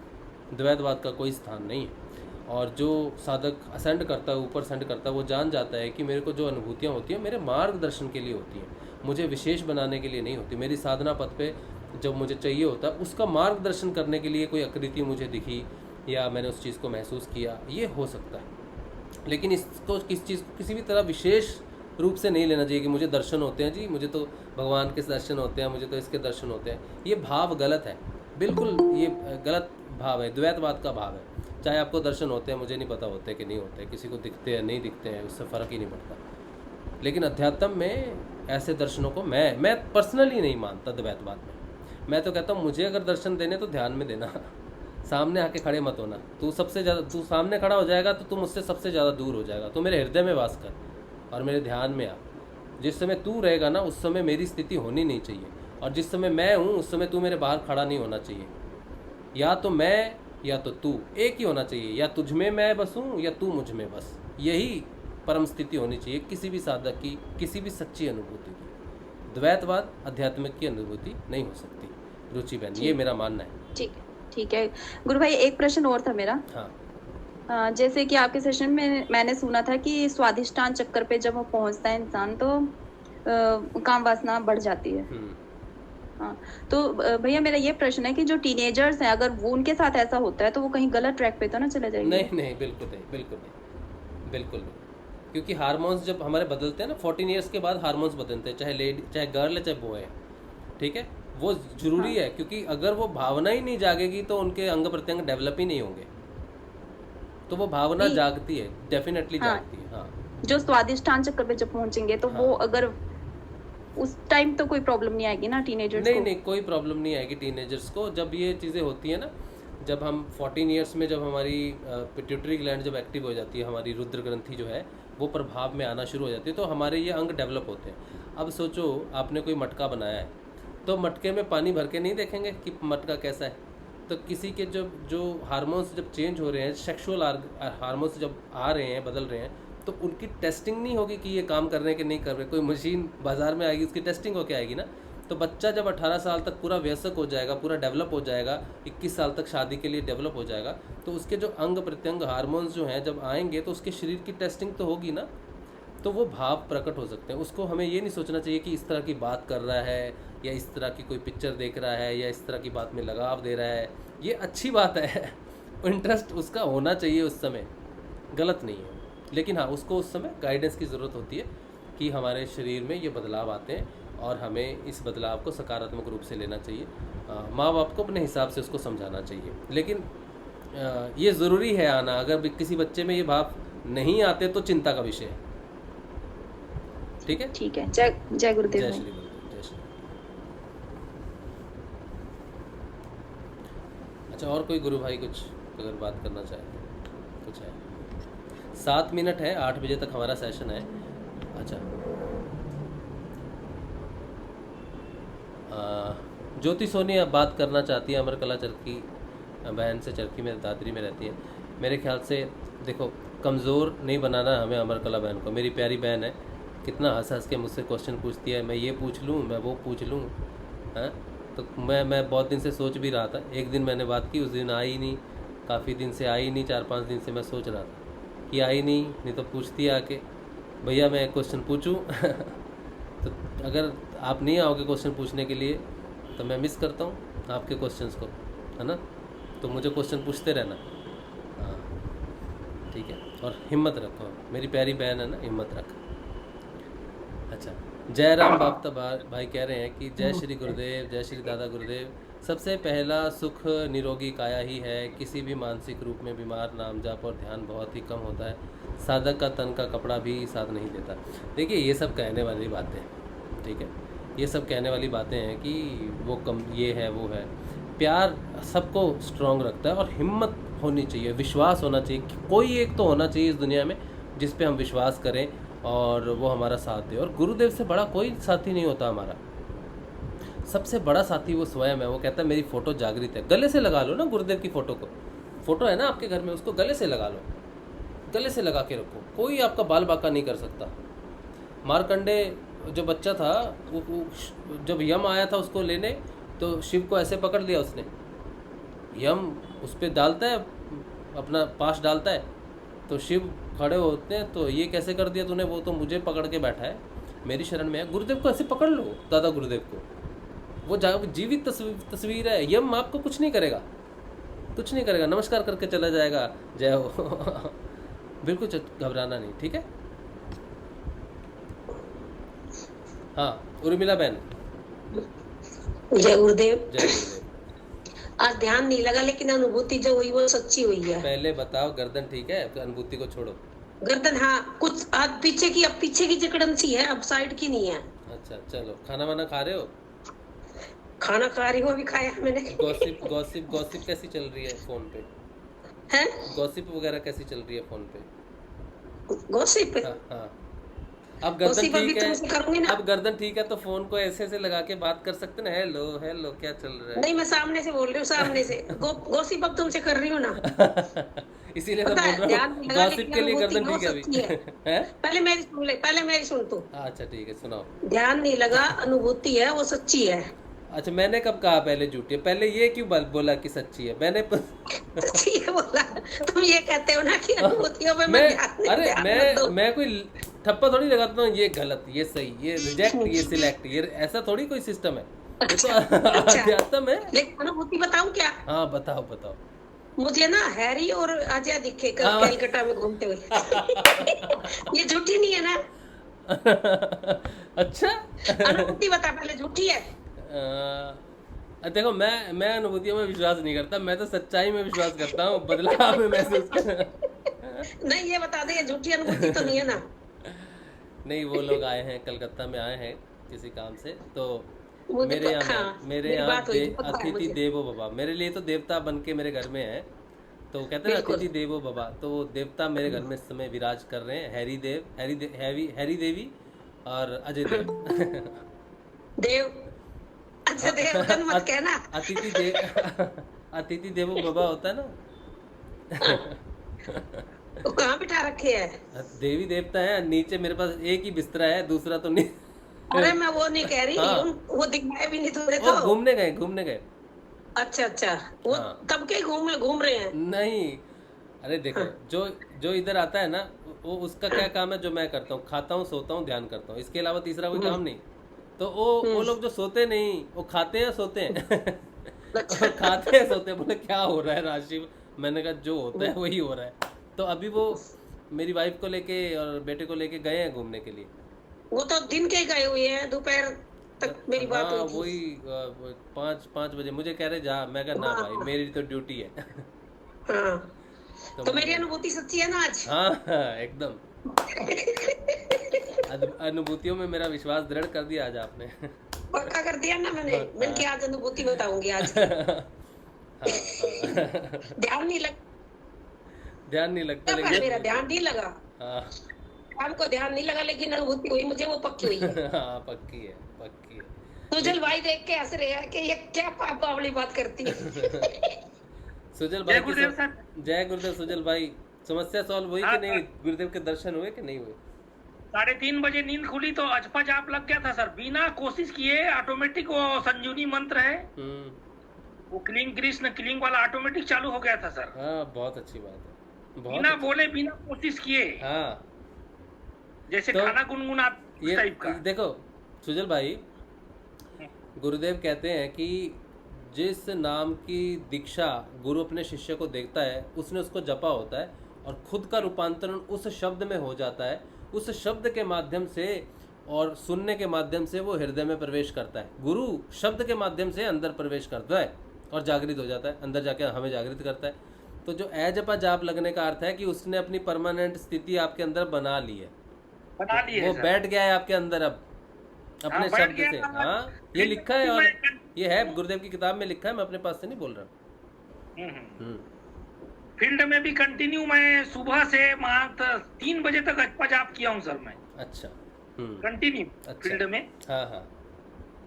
द्वैतवाद का कोई स्थान नहीं है। और जो साधक असेंड करता है, ऊपर असेंड करता है, वो जान जाता है कि मेरे को जो अनुभूतियाँ होती हैं मेरे मार्गदर्शन के लिए होती हैं, मुझे विशेष बनाने के लिए नहीं होती। मेरी साधना पथ पे जब मुझे चाहिए होता है उसका मार्गदर्शन करने के लिए कोई आकृति मुझे दिखी या मैंने उस चीज़ को महसूस किया, ये हो सकता है। लेकिन इसको किसी भी तरह विशेष रूप से नहीं लेना चाहिए कि मुझे दर्शन होते हैं जी, मुझे तो भगवान के दर्शन होते हैं, मुझे तो इसके दर्शन होते हैं। ये भाव गलत है, बिल्कुल ये गलत भाव है, द्वैतवाद का भाव है। चाहे आपको दर्शन होते हैं, मुझे नहीं पता होते कि नहीं होते, किसी को दिखते हैं नहीं दिखते हैं, उससे फ़र्क ही नहीं पड़ता। लेकिन अध्यात्म में ऐसे दर्शनों को मैं पर्सनली नहीं मानता। द्वैतवाद में मैं तो कहता हूँ मुझे अगर दर्शन देने तो ध्यान में देना, सामने आके खड़े मत होना। तू सामने खड़ा हो जाएगा तो तू मुझसे सबसे ज़्यादा दूर हो जाएगा। तो मेरे हृदय में वास कर और मेरे ध्यान में आ। जिस समय तू रहेगा ना उस समय मेरी स्थिति होनी नहीं चाहिए, और जिस समय मैं हूँ उस समय तू मेरे बाहर खड़ा नहीं होना चाहिए। या तो मैं या तो तू, एक ही होना चाहिए। या तुझ में मैं बसूँ या तू मुझ में बस, यही परम स्थिति होनी चाहिए किसी भी साधक की, किसी भी सच्ची अनुभूति की। द्वैतवाद आध्यात्मिक की अनुभूति नहीं हो सकती। रुचि बहन, ये मेरा मानना है। ठीक है गुरु भाई, एक प्रश्न और था मेरा। हाँ, जैसे कि आपके सेशन में मैंने सुना था कि स्वाधिष्ठान चक्कर पे जब वो पहुंचता है इंसान तो काम वासना बढ़ जाती है। हाँ, तो भैया मेरा ये प्रश्न है कि जो टीनेजर्स हैं अगर वो उनके साथ ऐसा होता है तो वो कहीं गलत ट्रैक पे तो ना चले जाएंगे? नहीं, बिल्कुल नहीं। क्योंकि हार्मोन्स जब हमारे बदलते हैं ना 14 ईयर्स के बाद हार्मोन्स बदलते हैं, चाहे लेडी चाहे गर्ल है चाहे बॉय है, ठीक है, वो जरूरी है। क्योंकि अगर वो भावना ही नहीं जागेगी तो उनके अंग प्रत्यंग डेवलप ही नहीं होंगे। तो वो भावना जागती है, डेफिनेटली जागती है। हाँ, जो स्वादिष्टान चक्कर पे जब पहुंचेंगे तो वो अगर उस टाइम तो कोई प्रॉब्लम नहीं आएगी ना टीनेजर्स को? नहीं, कोई प्रॉब्लम नहीं आएगी टीनेजर्स को। जब ये चीज़ें होती है ना, जब हम 14 ईयर्स में जब हमारी पिट्यूटरी ग्लैंड जब एक्टिव हो जाती है, हमारी रुद्र ग्रंथि जो है वो प्रभाव में आना शुरू हो जाती है, तो हमारे ये अंग डेवलप होते हैं। अब सोचो आपने कोई मटका बनाया है तो मटके में पानी भर के नहीं देखेंगे कि मटका कैसा है। तो किसी के जो हार्मोन्स जब चेंज हो रहे हैं, सेक्सुअल हार्मोन्स जब आ रहे हैं, बदल रहे हैं, तो उनकी टेस्टिंग नहीं होगी कि ये काम कर रहे हैं कि नहीं कर रहे। कोई मशीन बाजार में आएगी, उसकी टेस्टिंग होके आएगी ना। तो बच्चा जब 18 साल तक पूरा वयस्क हो जाएगा, पूरा डेवलप हो जाएगा, 21 साल तक शादी के लिए डेवलप हो जाएगा, तो उसके जो अंग प्रत्यंग हार्मोन्स जो हैं जब आएंगे तो उसके शरीर की टेस्टिंग तो होगी ना, तो वो भाव प्रकट हो सकते हैं। उसको हमें ये नहीं सोचना चाहिए कि इस तरह की बात कर रहा है या इस तरह की कोई पिक्चर देख रहा है या इस तरह की बात में लगाव दे रहा है। ये अच्छी बात है, इंटरेस्ट उसका होना चाहिए उस समय, गलत नहीं है। लेकिन हाँ, उसको उस समय गाइडेंस की ज़रूरत होती है कि हमारे शरीर में ये बदलाव आते हैं और हमें इस बदलाव को सकारात्मक रूप से लेना चाहिए। माँ बाप को अपने हिसाब से उसको समझाना चाहिए। लेकिन ये ज़रूरी है आना। अगर किसी बच्चे में ये भाव नहीं आते तो चिंता का विषय है। ठीक है, ठीक है। जय गुरुदेव। जय श्री गुरुदेव। जय श्री। अच्छा, और कोई गुरु भाई कुछ अगर बात करना चाहे तो कुछ है? 7 मिनट है, 8 बजे तक हमारा सेशन है। अच्छा, ज्योति सोनी अब बात करना चाहती है, अमरकला चरखी बहन से, चरखी में दादरी में रहती है। मेरे ख्याल से देखो, कमज़ोर नहीं बनाना हमें अमरकला बहन को। मेरी प्यारी बहन है, कितना हंस हंस के मुझसे क्वेश्चन पूछती है, मैं ये पूछ लूँ, मैं वो पूछ लूँ। हाँ, तो मैं बहुत दिन से सोच भी रहा था। एक दिन मैंने बात की, उस दिन आई नहीं, काफ़ी दिन से आई नहीं, 4-5 दिन से मैं सोच रहा था कि आई नहीं तो पूछती आके, भैया मैं क्वेश्चन पूछूं? तो अगर आप नहीं आओगे क्वेश्चन पूछने के लिए तो मैं मिस करता हूँ आपके क्वेश्चंस को, है ना। तो मुझे क्वेश्चन पूछते रहना। हाँ, ठीक है। और हिम्मत रखो, मेरी प्यारी बहन है ना, हिम्मत रख। अच्छा, जय राम बाप्ता भाई कह रहे हैं कि जय श्री गुरुदेव, जय श्री दादा गुरुदेव। सबसे पहला सुख निरोगी काया ही है। किसी भी मानसिक रूप में बीमार नाम जाप और ध्यान बहुत ही कम होता है। साधक का तन का कपड़ा भी साथ नहीं देता। देखिए, ये सब कहने वाली बातें, ठीक है, ये सब कहने वाली बातें हैं कि वो कम, ये है वो है। प्यार सबको स्ट्रॉन्ग रखता है और हिम्मत होनी चाहिए, विश्वास होना चाहिए। कोई एक तो होना चाहिए इस दुनिया में जिस पे हम विश्वास करें और वो हमारा साथ दे। और गुरुदेव से बड़ा कोई साथी नहीं होता हमारा। सबसे बड़ा साथी वो स्वयं है। वो कहता है मेरी फ़ोटो जागृत है। गले से लगा लो ना गुरुदेव की फ़ोटो को, फ़ोटो है ना आपके घर में, उसको गले से लगा लो, गले से लगा के रखो, कोई आपका बाल बाका नहीं कर सकता। मारकंडे जो बच्चा था वो जब यम आया था उसको लेने, तो शिव को ऐसे पकड़ लिया उसने। यम उस पर डालता है, अपना पास डालता है, तो शिव खड़े होते हैं, तो ये कैसे कर दिया तूने, वो तो मुझे पकड़ के बैठा है, मेरी शरण में है। गुरुदेव को ऐसे पकड़ लो, दादा गुरुदेव को, वो जीवित तस्वीर है। यम आपको कुछ नहीं करेगा, कुछ नहीं करेगा, नमस्कार करके चला जाएगा, जय हो। बिल्कुल घबराना नहीं, ठीक है। हाँ उर्मिला बहन, जय गुरुदेव। जय गुरुदेव। आज ध्यान नहीं लगा, लेकिन अनुभूति जो हुई वो सच्ची हुई है। पहले बताओ गर्दन ठीक है, तो अनुभूति को छोड़ो। गर्दन हाँ, कुछ आज पीछे की, अब पीछे की जकड़न सी है, अब साइड की नहीं है। अच्छा चलो, खाना वाना खा रहे हो? खाना खा रही हो, अभी खाया मैंने। गॉसिप कैसी चल रही है फोन पे? हैं? गॉसिप वगैरह कैसी चल रही है फोन पे? गॉसिप? हाँ। अब गर्दन ठीक है, अब गर्दन ठीक है, तो फोन को ऐसे लगा के बात कर सकते ना, हेलो हेलो क्या चल रहा है। नहीं, मैं सामने से बोल रही हूँ, सामने से। गॉसिप अब तुमसे कर रही हूँ ना। इसीलिए तो बोल रहा हूँ, गॉसिप के लिए गर्दन ठीक है अभी। पहले मेरी सुन तू। अच्छा ठीक है, सुनाओ। ध्यान नहीं लगा, अनुभूति है वो सच्ची है। अच्छा, मैंने कब कहा पहले झूठी है? पहले ये क्यों बोला कि सच्ची है? मैंने सच्ची है बोला। तुम ये कहते हो ना कि अनुभूतियों में मैं कोई ठप्पा थोड़ी लगाता हूँ, ये गलत, ये सही, ये रिजेक्ट, ये सिलेक्ट, ये ऐसा थोड़ी कोई सिस्टम है। अध्यात्म है। लेकिन अनुभूति बताऊं क्या? हाँ बताओ। मुझे ना हैरी और अजय दिखे कलकत्ता में घूमते हुए। ये झूठी नहीं है ना? अच्छा, अनुभूति बता पहले, झूठी है? देखो, मैं अनुभूतियों में विश्वास नहीं करता, मैं तो सच्चाई में विश्वास करता हूँ, बदलाव में महसूस कर। नहीं, ये बता दे, ये झूठी अनुभूति तो नहीं है ना? नहीं, वो लोग आए हैं, कलकत्ता में आए हैं किसी काम से, तो मेरे यहाँ अतिथि देवो भव, मेरे लिए तो देवता बन के मेरे घर में है। तो कहते हैं अतिथि देवो भव, तो वो देवता मेरे घर में इस समय विराज कर रहे हैं। हैरी देवी और अजय देव। अच्छा देव मत कहना। अतिथि देवो भव होता है ना। वो कहाँ बिठा रखे है? देवी देवता है। नीचे मेरे पास एक ही बिस्तरा है, दूसरा तो नहीं। अरे मैं वो नहीं कह रही। हाँ। वो दिखाए भी नहीं तुमने तो। घूमने गए। अच्छा, वो हाँ। तब के घूम रहे हैं? नहीं, अरे देखो, हाँ। जो इधर आता है ना, वो उसका क्या काम है, जो मैं करता हूँ, खाता हूँ, सोता हूँ, ध्यान करता हूँ, इसके अलावा तीसरा कोई काम नहीं। तो वो लोग जो सोते नहीं, वो खाते हैं सोते हैं। खाते हैं सोते हैं। बोले क्या हो रहा है राशिव? मैंने कहा जो होता है वही हो रहा है। तो अभी वो मेरी वाइफ को लेके और बेटे को लेके गए हैं घूमने के लिए। वो तो दिन के गए हुए हैं, दोपहर तक मेरी बात हुई थी। वही 5 बजे मुझे कह रहे जा, मैं कहा ना भाई, मेरी तो ड्यूटी है। हाँ। तो मेरी अनुभूति सच्ची है ना आज? हाँ, एकदम। अनुभूतियों में मेरा विश्वास दृढ़ कर दिया आज आपने। पक्का कर दिया ना मैंने। मैं क्या आज अनुभूति बताऊंगी आज। ध्यान नहीं लगता, लेकिन मेरा ध्यान नहीं लगा। काम को ध्यान नहीं लगा, लेकिन अनुभूति हुई मुझे, वो पक्की हुई है। हाँ, पक्की है। सुजल भाई देख के हंस रहे हैं कि ये क्या पापा वाली बात करती है। सुजल भाई, जय गुरुदेव। सुजल भाई, समस्या सॉल्व हुई कि नहीं? गुरुदेव के दर्शन हुए कि नहीं हुए? 3:30 बजे नींद खुली तो अजपा जाप लग गया था सर, बिना कोशिश किए ऑटोमेटिक। वो संजीवनी मंत्र है, वो क्लीन कृष्ण क्लीन वाला ऑटोमेटिक चालू हो गया था सर। हाँ, बहुत अच्छी बात है। बिना बोले, बिना कोशिश किए। हाँ, जैसे तो खाना गुनगुना टाइप का। देखो सुजल भाई, गुरुदेव कहते हैं कि जिस नाम की दीक्षा गुरु अपने शिष्य को देखता है, उसने उसको जपा होता है, और खुद का रूपांतरण उस शब्द में हो जाता है। उस शब्द के माध्यम से और सुनने के माध्यम से वो हृदय में प्रवेश करता है। गुरु शब्द के माध्यम से अंदर प्रवेश करता है और जागृत हो जाता है, अंदर जाके हमें जागृत करता है। तो जो जपा जाप लगने का अर्थ है कि उसने अपनी परमानेंट स्थिति आपके अंदर बना ली है, वो बैठ गया है आपके अंदर अब अपने शब्द से। हाँ, ये लिखा है, और ये है गुरुदेव की किताब में लिखा है, मैं अपने पास से नहीं बोल रहा। फील्ड में भी कंटिन्यू मैं सुबह से 3 बजे तक अजपा जाप किया हूँ सर मैं। अच्छा, कंटिन्यू फील्ड में। हाँ।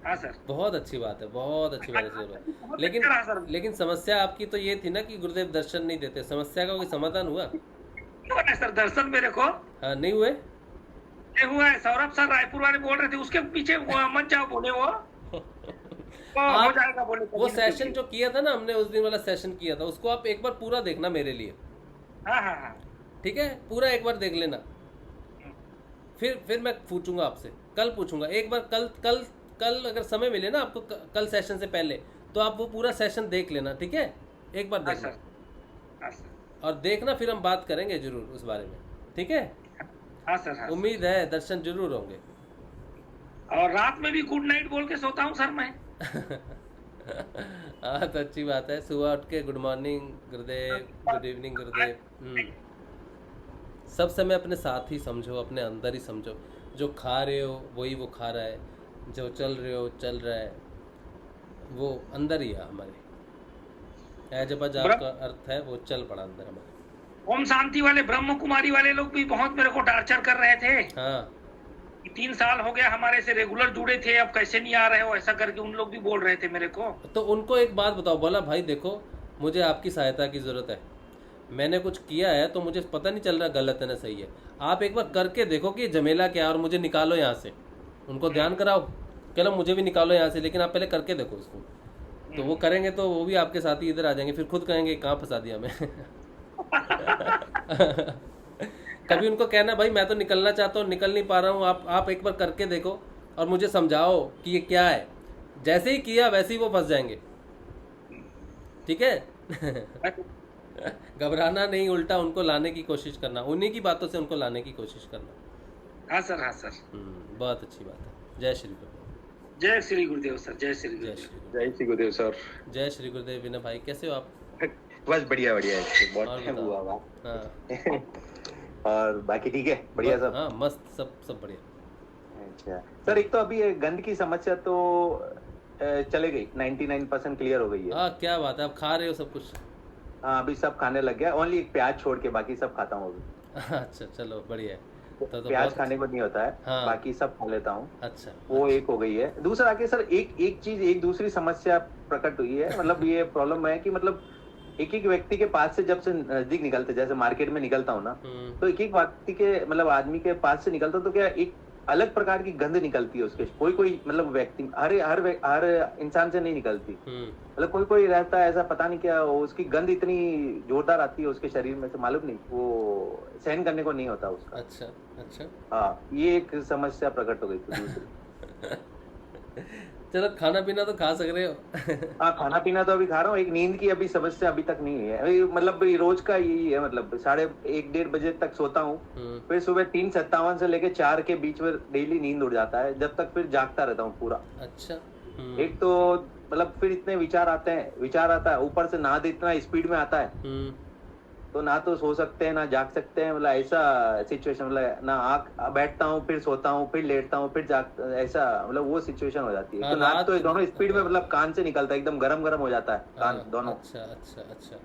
हाँ सर, बहुत अच्छी बात है, बहुत अच्छी बात है। बहुत लेकिन अच्छा रहा सर। लेकिन समस्या आपकी तो ये थी ना कि गुरुदेव दर्शन नहीं देते, समस्या का कोई समाधान हुआ? क्यों है सर दर्शन मेरे को? हाँ, नहीं हुए? नहीं हुआ है। सौरभ सर रायपुर वाले बोल रहे थे, उसके पीछे मत जाओ बोले वो हो जाएगा बोले। वो सेशन जो किया था ना हमने, उस दिन वाला सेशन किया था, उसको आप एक बार पूरा देखना मेरे लिए। हाँ हाँ हाँ, ठीक है, पूरा एक बार देख लेना। फिर मैं पूछूंगा आपसे, कल पूछूंगा एक बार। कल अगर समय मिले ना आपको, कल सेशन से पहले, तो आप वो पूरा सेशन देख लेना, ठीक है? एक बार देखना। हाँ सर, और देखना, फिर हम बात करेंगे जरूर उस बारे में, ठीक है? हाँ सर, हाँ। उम्मीद है दर्शन जरूर होंगे। और रात में भी गुड नाइट बोल के सोता हूँ सर मैं। हाँ, तो अच्छी बात है। सुबह उठ के गुड मॉर्निंग गुरुदेव, गुड इवनिंग गुरुदेव। सब समय अपने साथ ही समझो, अपने अंदर ही समझो। जो खा रहे हो वही वो खा रहा है, जो चल रहे हो चल रहा है, वो अंदर ही है हमारे। जब का अर्थ है वो चल पड़ा अंदर हमारे। ओम शांति वाले ब्रह्म कुमारी वाले लोग भी बहुत मेरे को टार्चर कर रहे थे। हाँ, 3 साल हो गया हमारे से रेगुलर जुड़े थे, अब कैसे नहीं आ रहे हो, ऐसा करके उन लोग भी बोल रहे थे मेरे को। तो उनको एक बात बताओ, बोला भाई देखो मुझे आपकी सहायता की ज़रूरत है, मैंने कुछ किया है तो मुझे पता नहीं चल रहा गलत है ना सही है, आप एक बार करके देखो कि झमेला क्या है और मुझे निकालो यहाँ से। उनको ध्यान कराओ, कह मुझे भी निकालो यहाँ से, लेकिन आप पहले करके देखो उसको। तो वो करेंगे तो वो भी आपके साथ ही इधर आ जाएंगे, फिर खुद कहेंगे कहाँ फंसा दिया हमें। कभी उनको कहना भाई मैं तो निकलना चाहता हूँ, निकल नहीं पा रहा हूँ, आप एक बार करके देखो और मुझे समझाओ कि ये क्या है। जैसे ही किया वैसे ही वो फंस जाएंगे, ठीक है? घबराना नहीं, उल्टा उनको लाने की कोशिश करना, उन्हीं की बातों से उनको लाने की कोशिश करना। हाँ सर, हाँ सर। बहुत अच्छी बात है। जय श्री गुरुदेव। जय श्री गुरुदेव सर, जय श्री गुरुदेव। जय श्री गुरुदेव सर। जय श्री गुरुदेव। विनय भाई कैसे हो आप? बस बढ़िया बढ़िया, बहुत टाइम हुआ हुआ। हाँ। और बाकी ठीक है, बढ़िया सब? हाँ मस्त, सब बढ़िया। अच्छा सर, एक तो अभी गंद की समस्या तो चले गई, 99% क्लियर हो गई है। हाँ, क्या बात है, आप खा रहे हो सब कुछ? हाँ, अभी सब खाने लग गया, ओनली एक प्याज छोड़ के बाकी सब खाता हूँ अभी। अच्छा, चलो बढ़िया है। तो प्याज खाने को नहीं होता है। हाँ। बाकी सब खा लेता हूँ। अच्छा, वो एक हो गई है। दूसरा आके सर एक चीज, एक दूसरी समस्या प्रकट हुई है। मतलब ये प्रॉब्लम है कि मतलब एक व्यक्ति के पास से जब से नजदीक निकलते, जैसे मार्केट में निकलता हूँ ना, तो एक व्यक्ति के मतलब आदमी के पास से निकलता तो क्या एक अलग प्रकार की गंध निकलती है उसके। कोई मतलब व्यक्ति हर इंसान से नहीं निकलती। मतलब कोई रहता है ऐसा, पता नहीं क्या उसकी गंध इतनी जोरदार आती है उसके शरीर में से, मालूम नहीं, वो सहन करने को नहीं होता उसका। अच्छा। हाँ, ये एक समस्या प्रकट हो गई थी दूसरी। चलो, खाना पीना तो खा सक रहे हो। हाँ, खाना पीना तो अभी खा रहा हूँ। एक नींद की अभी समस्या अभी तक नहीं है। मतलब रोज का यही है, मतलब 1:30 बजे तक सोता हूँ, फिर सुबह 3:57 से लेके 4 के बीच में डेली नींद उड़ जाता है, जब तक फिर जागता रहता हूँ पूरा। अच्छा। एक तो मतलब फिर इतने विचार आता है, ऊपर से नाद इतना स्पीड में आता है, तो ना तो सो सकते हैं ना जाग सकते हैं। मतलब ऐसा सिचुएशन, मतलब ना बैठता हूँ फिर सोता हूँ फिर लेटता हूँ फिर जागता, ऐसा मतलब वो सिचुएशन हो जाती है। तो नाक तो दोनों स्पीड में मतलब कान से निकलता है, एकदम गरम हो जाता है कान दोनों। अच्छा,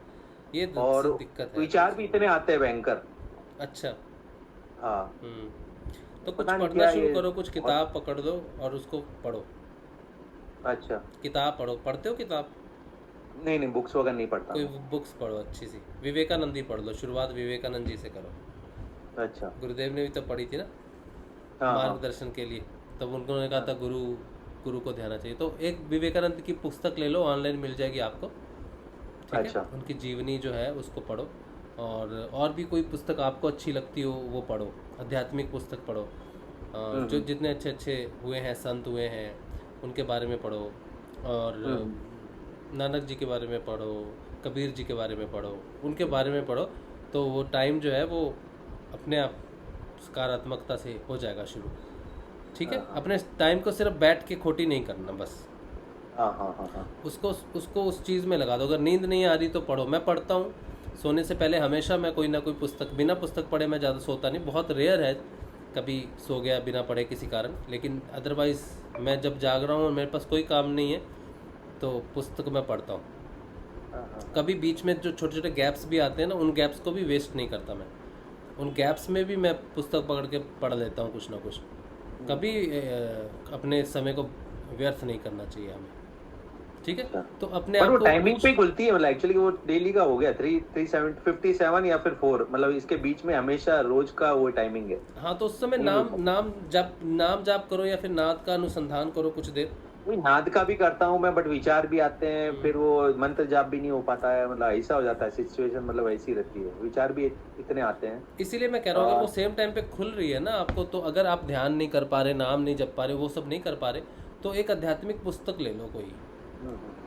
ये और दिक्कत है। विचार भी इतने आते हैं भयंकर। अच्छा। हाँ, तो कुछ पढ़ना शुरू करो, कुछ किताब पकड़ दो और उसको पढ़ो। अच्छा, किताब पढ़ो। पढ़ते हो किताब? नहीं, बुक्स वगैरह नहीं पढ़ता। कोई बुक्स पढ़ो अच्छी सी, विवेकानंद ही पढ़ लो, शुरुआत विवेकानंद जी से करो। अच्छा। गुरुदेव ने भी तो पढ़ी थी ना, मार्गदर्शन के लिए, तब उन्होंने कहा था गुरु को ध्यान चाहिए। तो एक विवेकानंद की पुस्तक ले लो, ऑनलाइन मिल जाएगी आपको, ठीक अच्छा है? उनकी जीवनी जो है उसको पढ़ो, और भी कोई पुस्तक आपको अच्छी लगती हो वो पढ़ो, आध्यात्मिक पुस्तक पढ़ो। जो जितने अच्छे हुए हैं, संत हुए हैं, उनके बारे में पढ़ो, और नानक जी के बारे में पढ़ो, कबीर जी के बारे में पढ़ो, उनके बारे में पढ़ो। तो वो टाइम जो है वो अपने आप सकारात्मकता से हो जाएगा शुरू, ठीक है? अपने टाइम को सिर्फ बैठ के खोटी नहीं करना बस। उसको उस चीज़ में लगा दो। अगर नींद नहीं आ रही तो पढ़ो। मैं पढ़ता हूँ सोने से पहले, हमेशा मैं कोई ना कोई पुस्तक, बिना पुस्तक पढ़े मैं ज़्यादा सोता नहीं। बहुत रेयर है कभी सो गया बिना पढ़े किसी कारण, लेकिन अदरवाइज़ मैं जब जाग रहा हूँ और मेरे पास कोई काम नहीं है तो पुस्तक मैं पढ़ता हूँ। कभी बीच में जो छोटे गैप्स भी आते हैं ना, उन गैप्स को भी वेस्ट नहीं करता मैं। उन गैप्स में भी मैं पुस्तक पकड़ के पढ़ लेता हूँ कुछ ना कुछ। कभी अपने समय को व्यर्थ नहीं करना चाहिए हमें, ठीक है। तो अपने पर आप वो को टाइमिंग पे खुलती है, मतलब एक्चुअली वो डेली का हो गया 357 या फिर 4, मतलब इसके बीच में हमेशा रोज का वो टाइमिंग है। हाँ, तो उस समय नाम जाप करो या फिर नाद का अनुसंधान करो कुछ देर। वही नाद का भी करता हूँ मैं, बट विचार भी आते हैं, फिर वो मंत्र जाप भी नहीं हो पाता है, मतलब ऐसा हो जाता है सिचुएशन, मतलब ऐसी रहती है, विचार भी इतने आते हैं। इसीलिए मैं कह रहा हूँ अगर वो सेम टाइम पे खुल रही है ना आपको, तो अगर आप ध्यान नहीं कर पा रहे, नाम नहीं जप पा रहे, वो सब नहीं कर पा रहे, तो एक आध्यात्मिक पुस्तक ले लो कोई,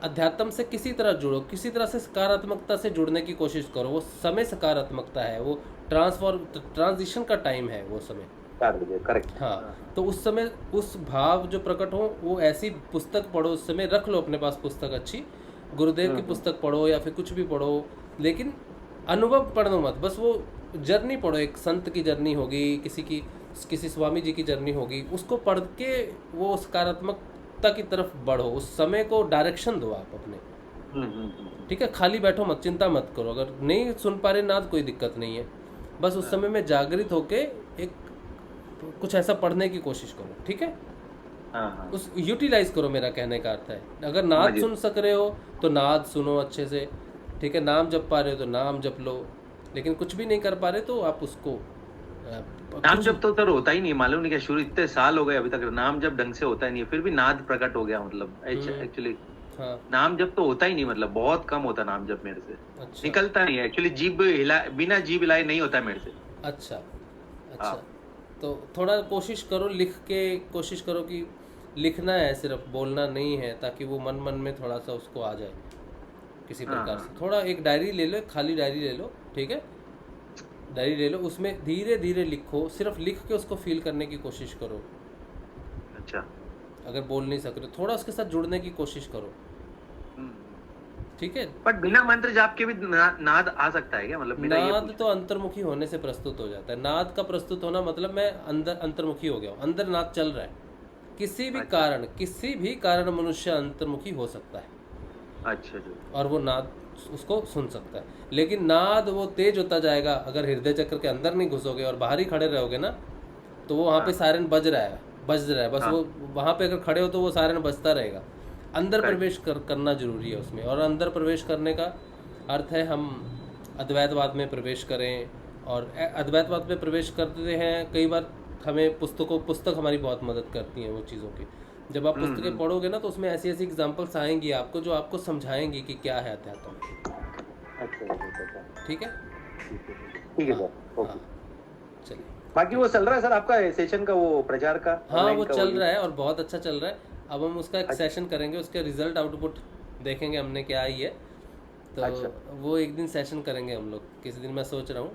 अध्यात्म से किसी तरह जुड़ो, किसी तरह से सकारात्मकता से जुड़ने की कोशिश करो। वो समय सकारात्मकता है, वो ट्रांजिशन का टाइम है वो समय, करेक्ट। हाँ, तो उस समय उस भाव जो प्रकट हो, वो ऐसी पुस्तक पढ़ो, उस समय रख लो अपने पास पुस्तक अच्छी, गुरुदेव की पुस्तक पढ़ो या फिर कुछ भी पढ़ो, लेकिन अनुभव पढ़ो मत, बस वो जर्नी पढ़ो, एक संत की जर्नी होगी, किसी स्वामी जी की जर्नी होगी, उसको पढ़ के वो सकारात्मकता की तरफ बढ़ो, उस समय को डायरेक्शन दो आप अपने, ठीक है। खाली बैठो मत, चिंता मत करो, अगर नहीं सुन पा रहे नाद कोई दिक्कत नहीं है, बस उस समय में जागृत होके एक कुछ ऐसा पढ़ने की कोशिश करो, ठीक है। उस यूटिलाइज करो, मेरा कहने का अर्थ है, अगर नाद सुन सक रहे हो तो नाद सुनो अच्छे से, ठीक है। नाम जप पा रहे हो तो नाम जप लो, लेकिन कुछ भी नहीं कर पा रहे तो आप उसको नाम जप तो सर होता ही नहीं, मालूम नहीं क्या, शुरू इतने साल हो गए अभी तक नाम जप ढंग से होता ही नहीं, फिर भी नाद प्रकट हो गया, मतलब एक्चुअली नाम जप तो होता ही नहीं, मतलब बहुत कम होता नाम जप मेरे से। अच्छा। निकलता नहीं है एक्चुअली, जीभ बिना जीभ हिलाए नहीं होता मेरे से। अच्छा, तो थोड़ा कोशिश करो, लिख के कोशिश करो कि लिखना है, सिर्फ बोलना नहीं है, ताकि वो मन में थोड़ा सा उसको आ जाए किसी प्रकार से। थोड़ा एक डायरी ले लो, खाली डायरी ले लो, ठीक है, डायरी ले लो, उसमें धीरे धीरे लिखो, सिर्फ लिख के उसको फील करने की कोशिश करो। अच्छा, अगर बोल नहीं सक रहे थोड़ा उसके साथ जुड़ने की कोशिश करो, ठीक है। बट बिना मंत्र जाप के भी नाद आ सकता है क्या, मतलब नाद तो अंतर्मुखी होने से प्रस्तुत हो जाता है। नाद का प्रस्तुत होना मतलब मैं अंदर अंतर्मुखी हो गया हूँ, अंदर नाद चल रहा है, किसी भी कारण मनुष्य अंतर्मुखी हो सकता है। अच्छा, और वो नाद उसको सुन सकता है, लेकिन नाद वो तेज होता जाएगा, अगर हृदय चक्र के अंदर नहीं घुसोगे और बाहर ही खड़े रहोगे ना, तो वो वहाँ पे सायरन बज रहा है, बस वो वहाँ पे अगर खड़े हो तो वो सायरन बजता रहेगा। अंदर प्रवेश करना जरूरी है उसमें, और अंदर प्रवेश करने का अर्थ है हम अद्वैतवाद में प्रवेश करें, और अद्वैतवाद में प्रवेश करते हैं कई बार हमें पुस्तक हमारी बहुत मदद करती हैं वो चीज़ों की। जब आप पुस्तकें पढ़ोगे ना, तो उसमें ऐसी एग्जाम्पल्स आएंगी आपको जो आपको समझाएंगी कि क्या है अध्यात्म। ठीक है सर, ओके, चलिए। बाकी वो चल रहा है सर आपका सेशन का, वो प्रचार का? हाँ, वो चल रहा है और बहुत अच्छा चल रहा है। अब हम उसका एक सेशन करेंगे, उसके रिजल्ट आउटपुट देखेंगे हमने क्या आई है, तो वो एक दिन सेशन करेंगे हम लोग, किसी दिन। मैं सोच रहा हूँ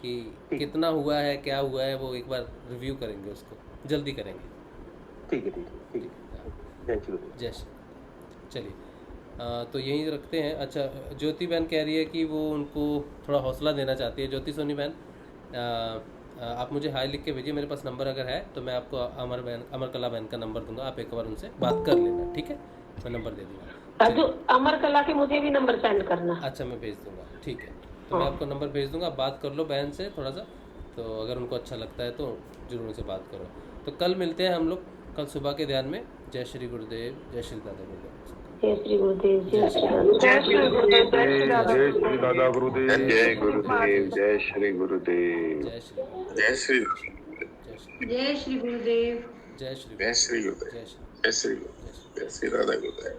कि कितना हुआ है, क्या हुआ है, वो एक बार रिव्यू करेंगे, उसको जल्दी करेंगे। ठीक है। जय श्री। चलिए, तो यहीं रखते हैं। अच्छा, ज्योति बहन कह रही है कि वो उनको थोड़ा हौसला देना चाहती है। ज्योति सोनी बहन, आप मुझे हाई लिख के भेजिए, मेरे पास नंबर अगर है तो मैं आपको अमर कला बहन का नंबर दूंगा, आप एक बार उनसे बात कर लेना, ठीक है। मैं नंबर दे दूंगा। अमर कला के मुझे भी नंबर सेंड करना। अच्छा, मैं भेज दूंगा, ठीक है। तो मैं आपको नंबर भेज दूंगा, आप बात कर लो बहन से थोड़ा सा, तो अगर उनको अच्छा लगता है तो जरूर उनसे बात करो। तो कल मिलते हैं हम लोग, कल सुबह के ध्यान में। जय श्री गुरुदेव, जय श्री दादा गुरुदेव, जय श्री गुरुदेव, जय श्री दादा गुरुदेव, जय श्री गुरुदेव, जय श्री गुरुदेव, जय श्री जय श्री जय श्री गुरुदेव, जय श्री जय श्री गुरुदेव, जय श्री दादा गुरुदेव।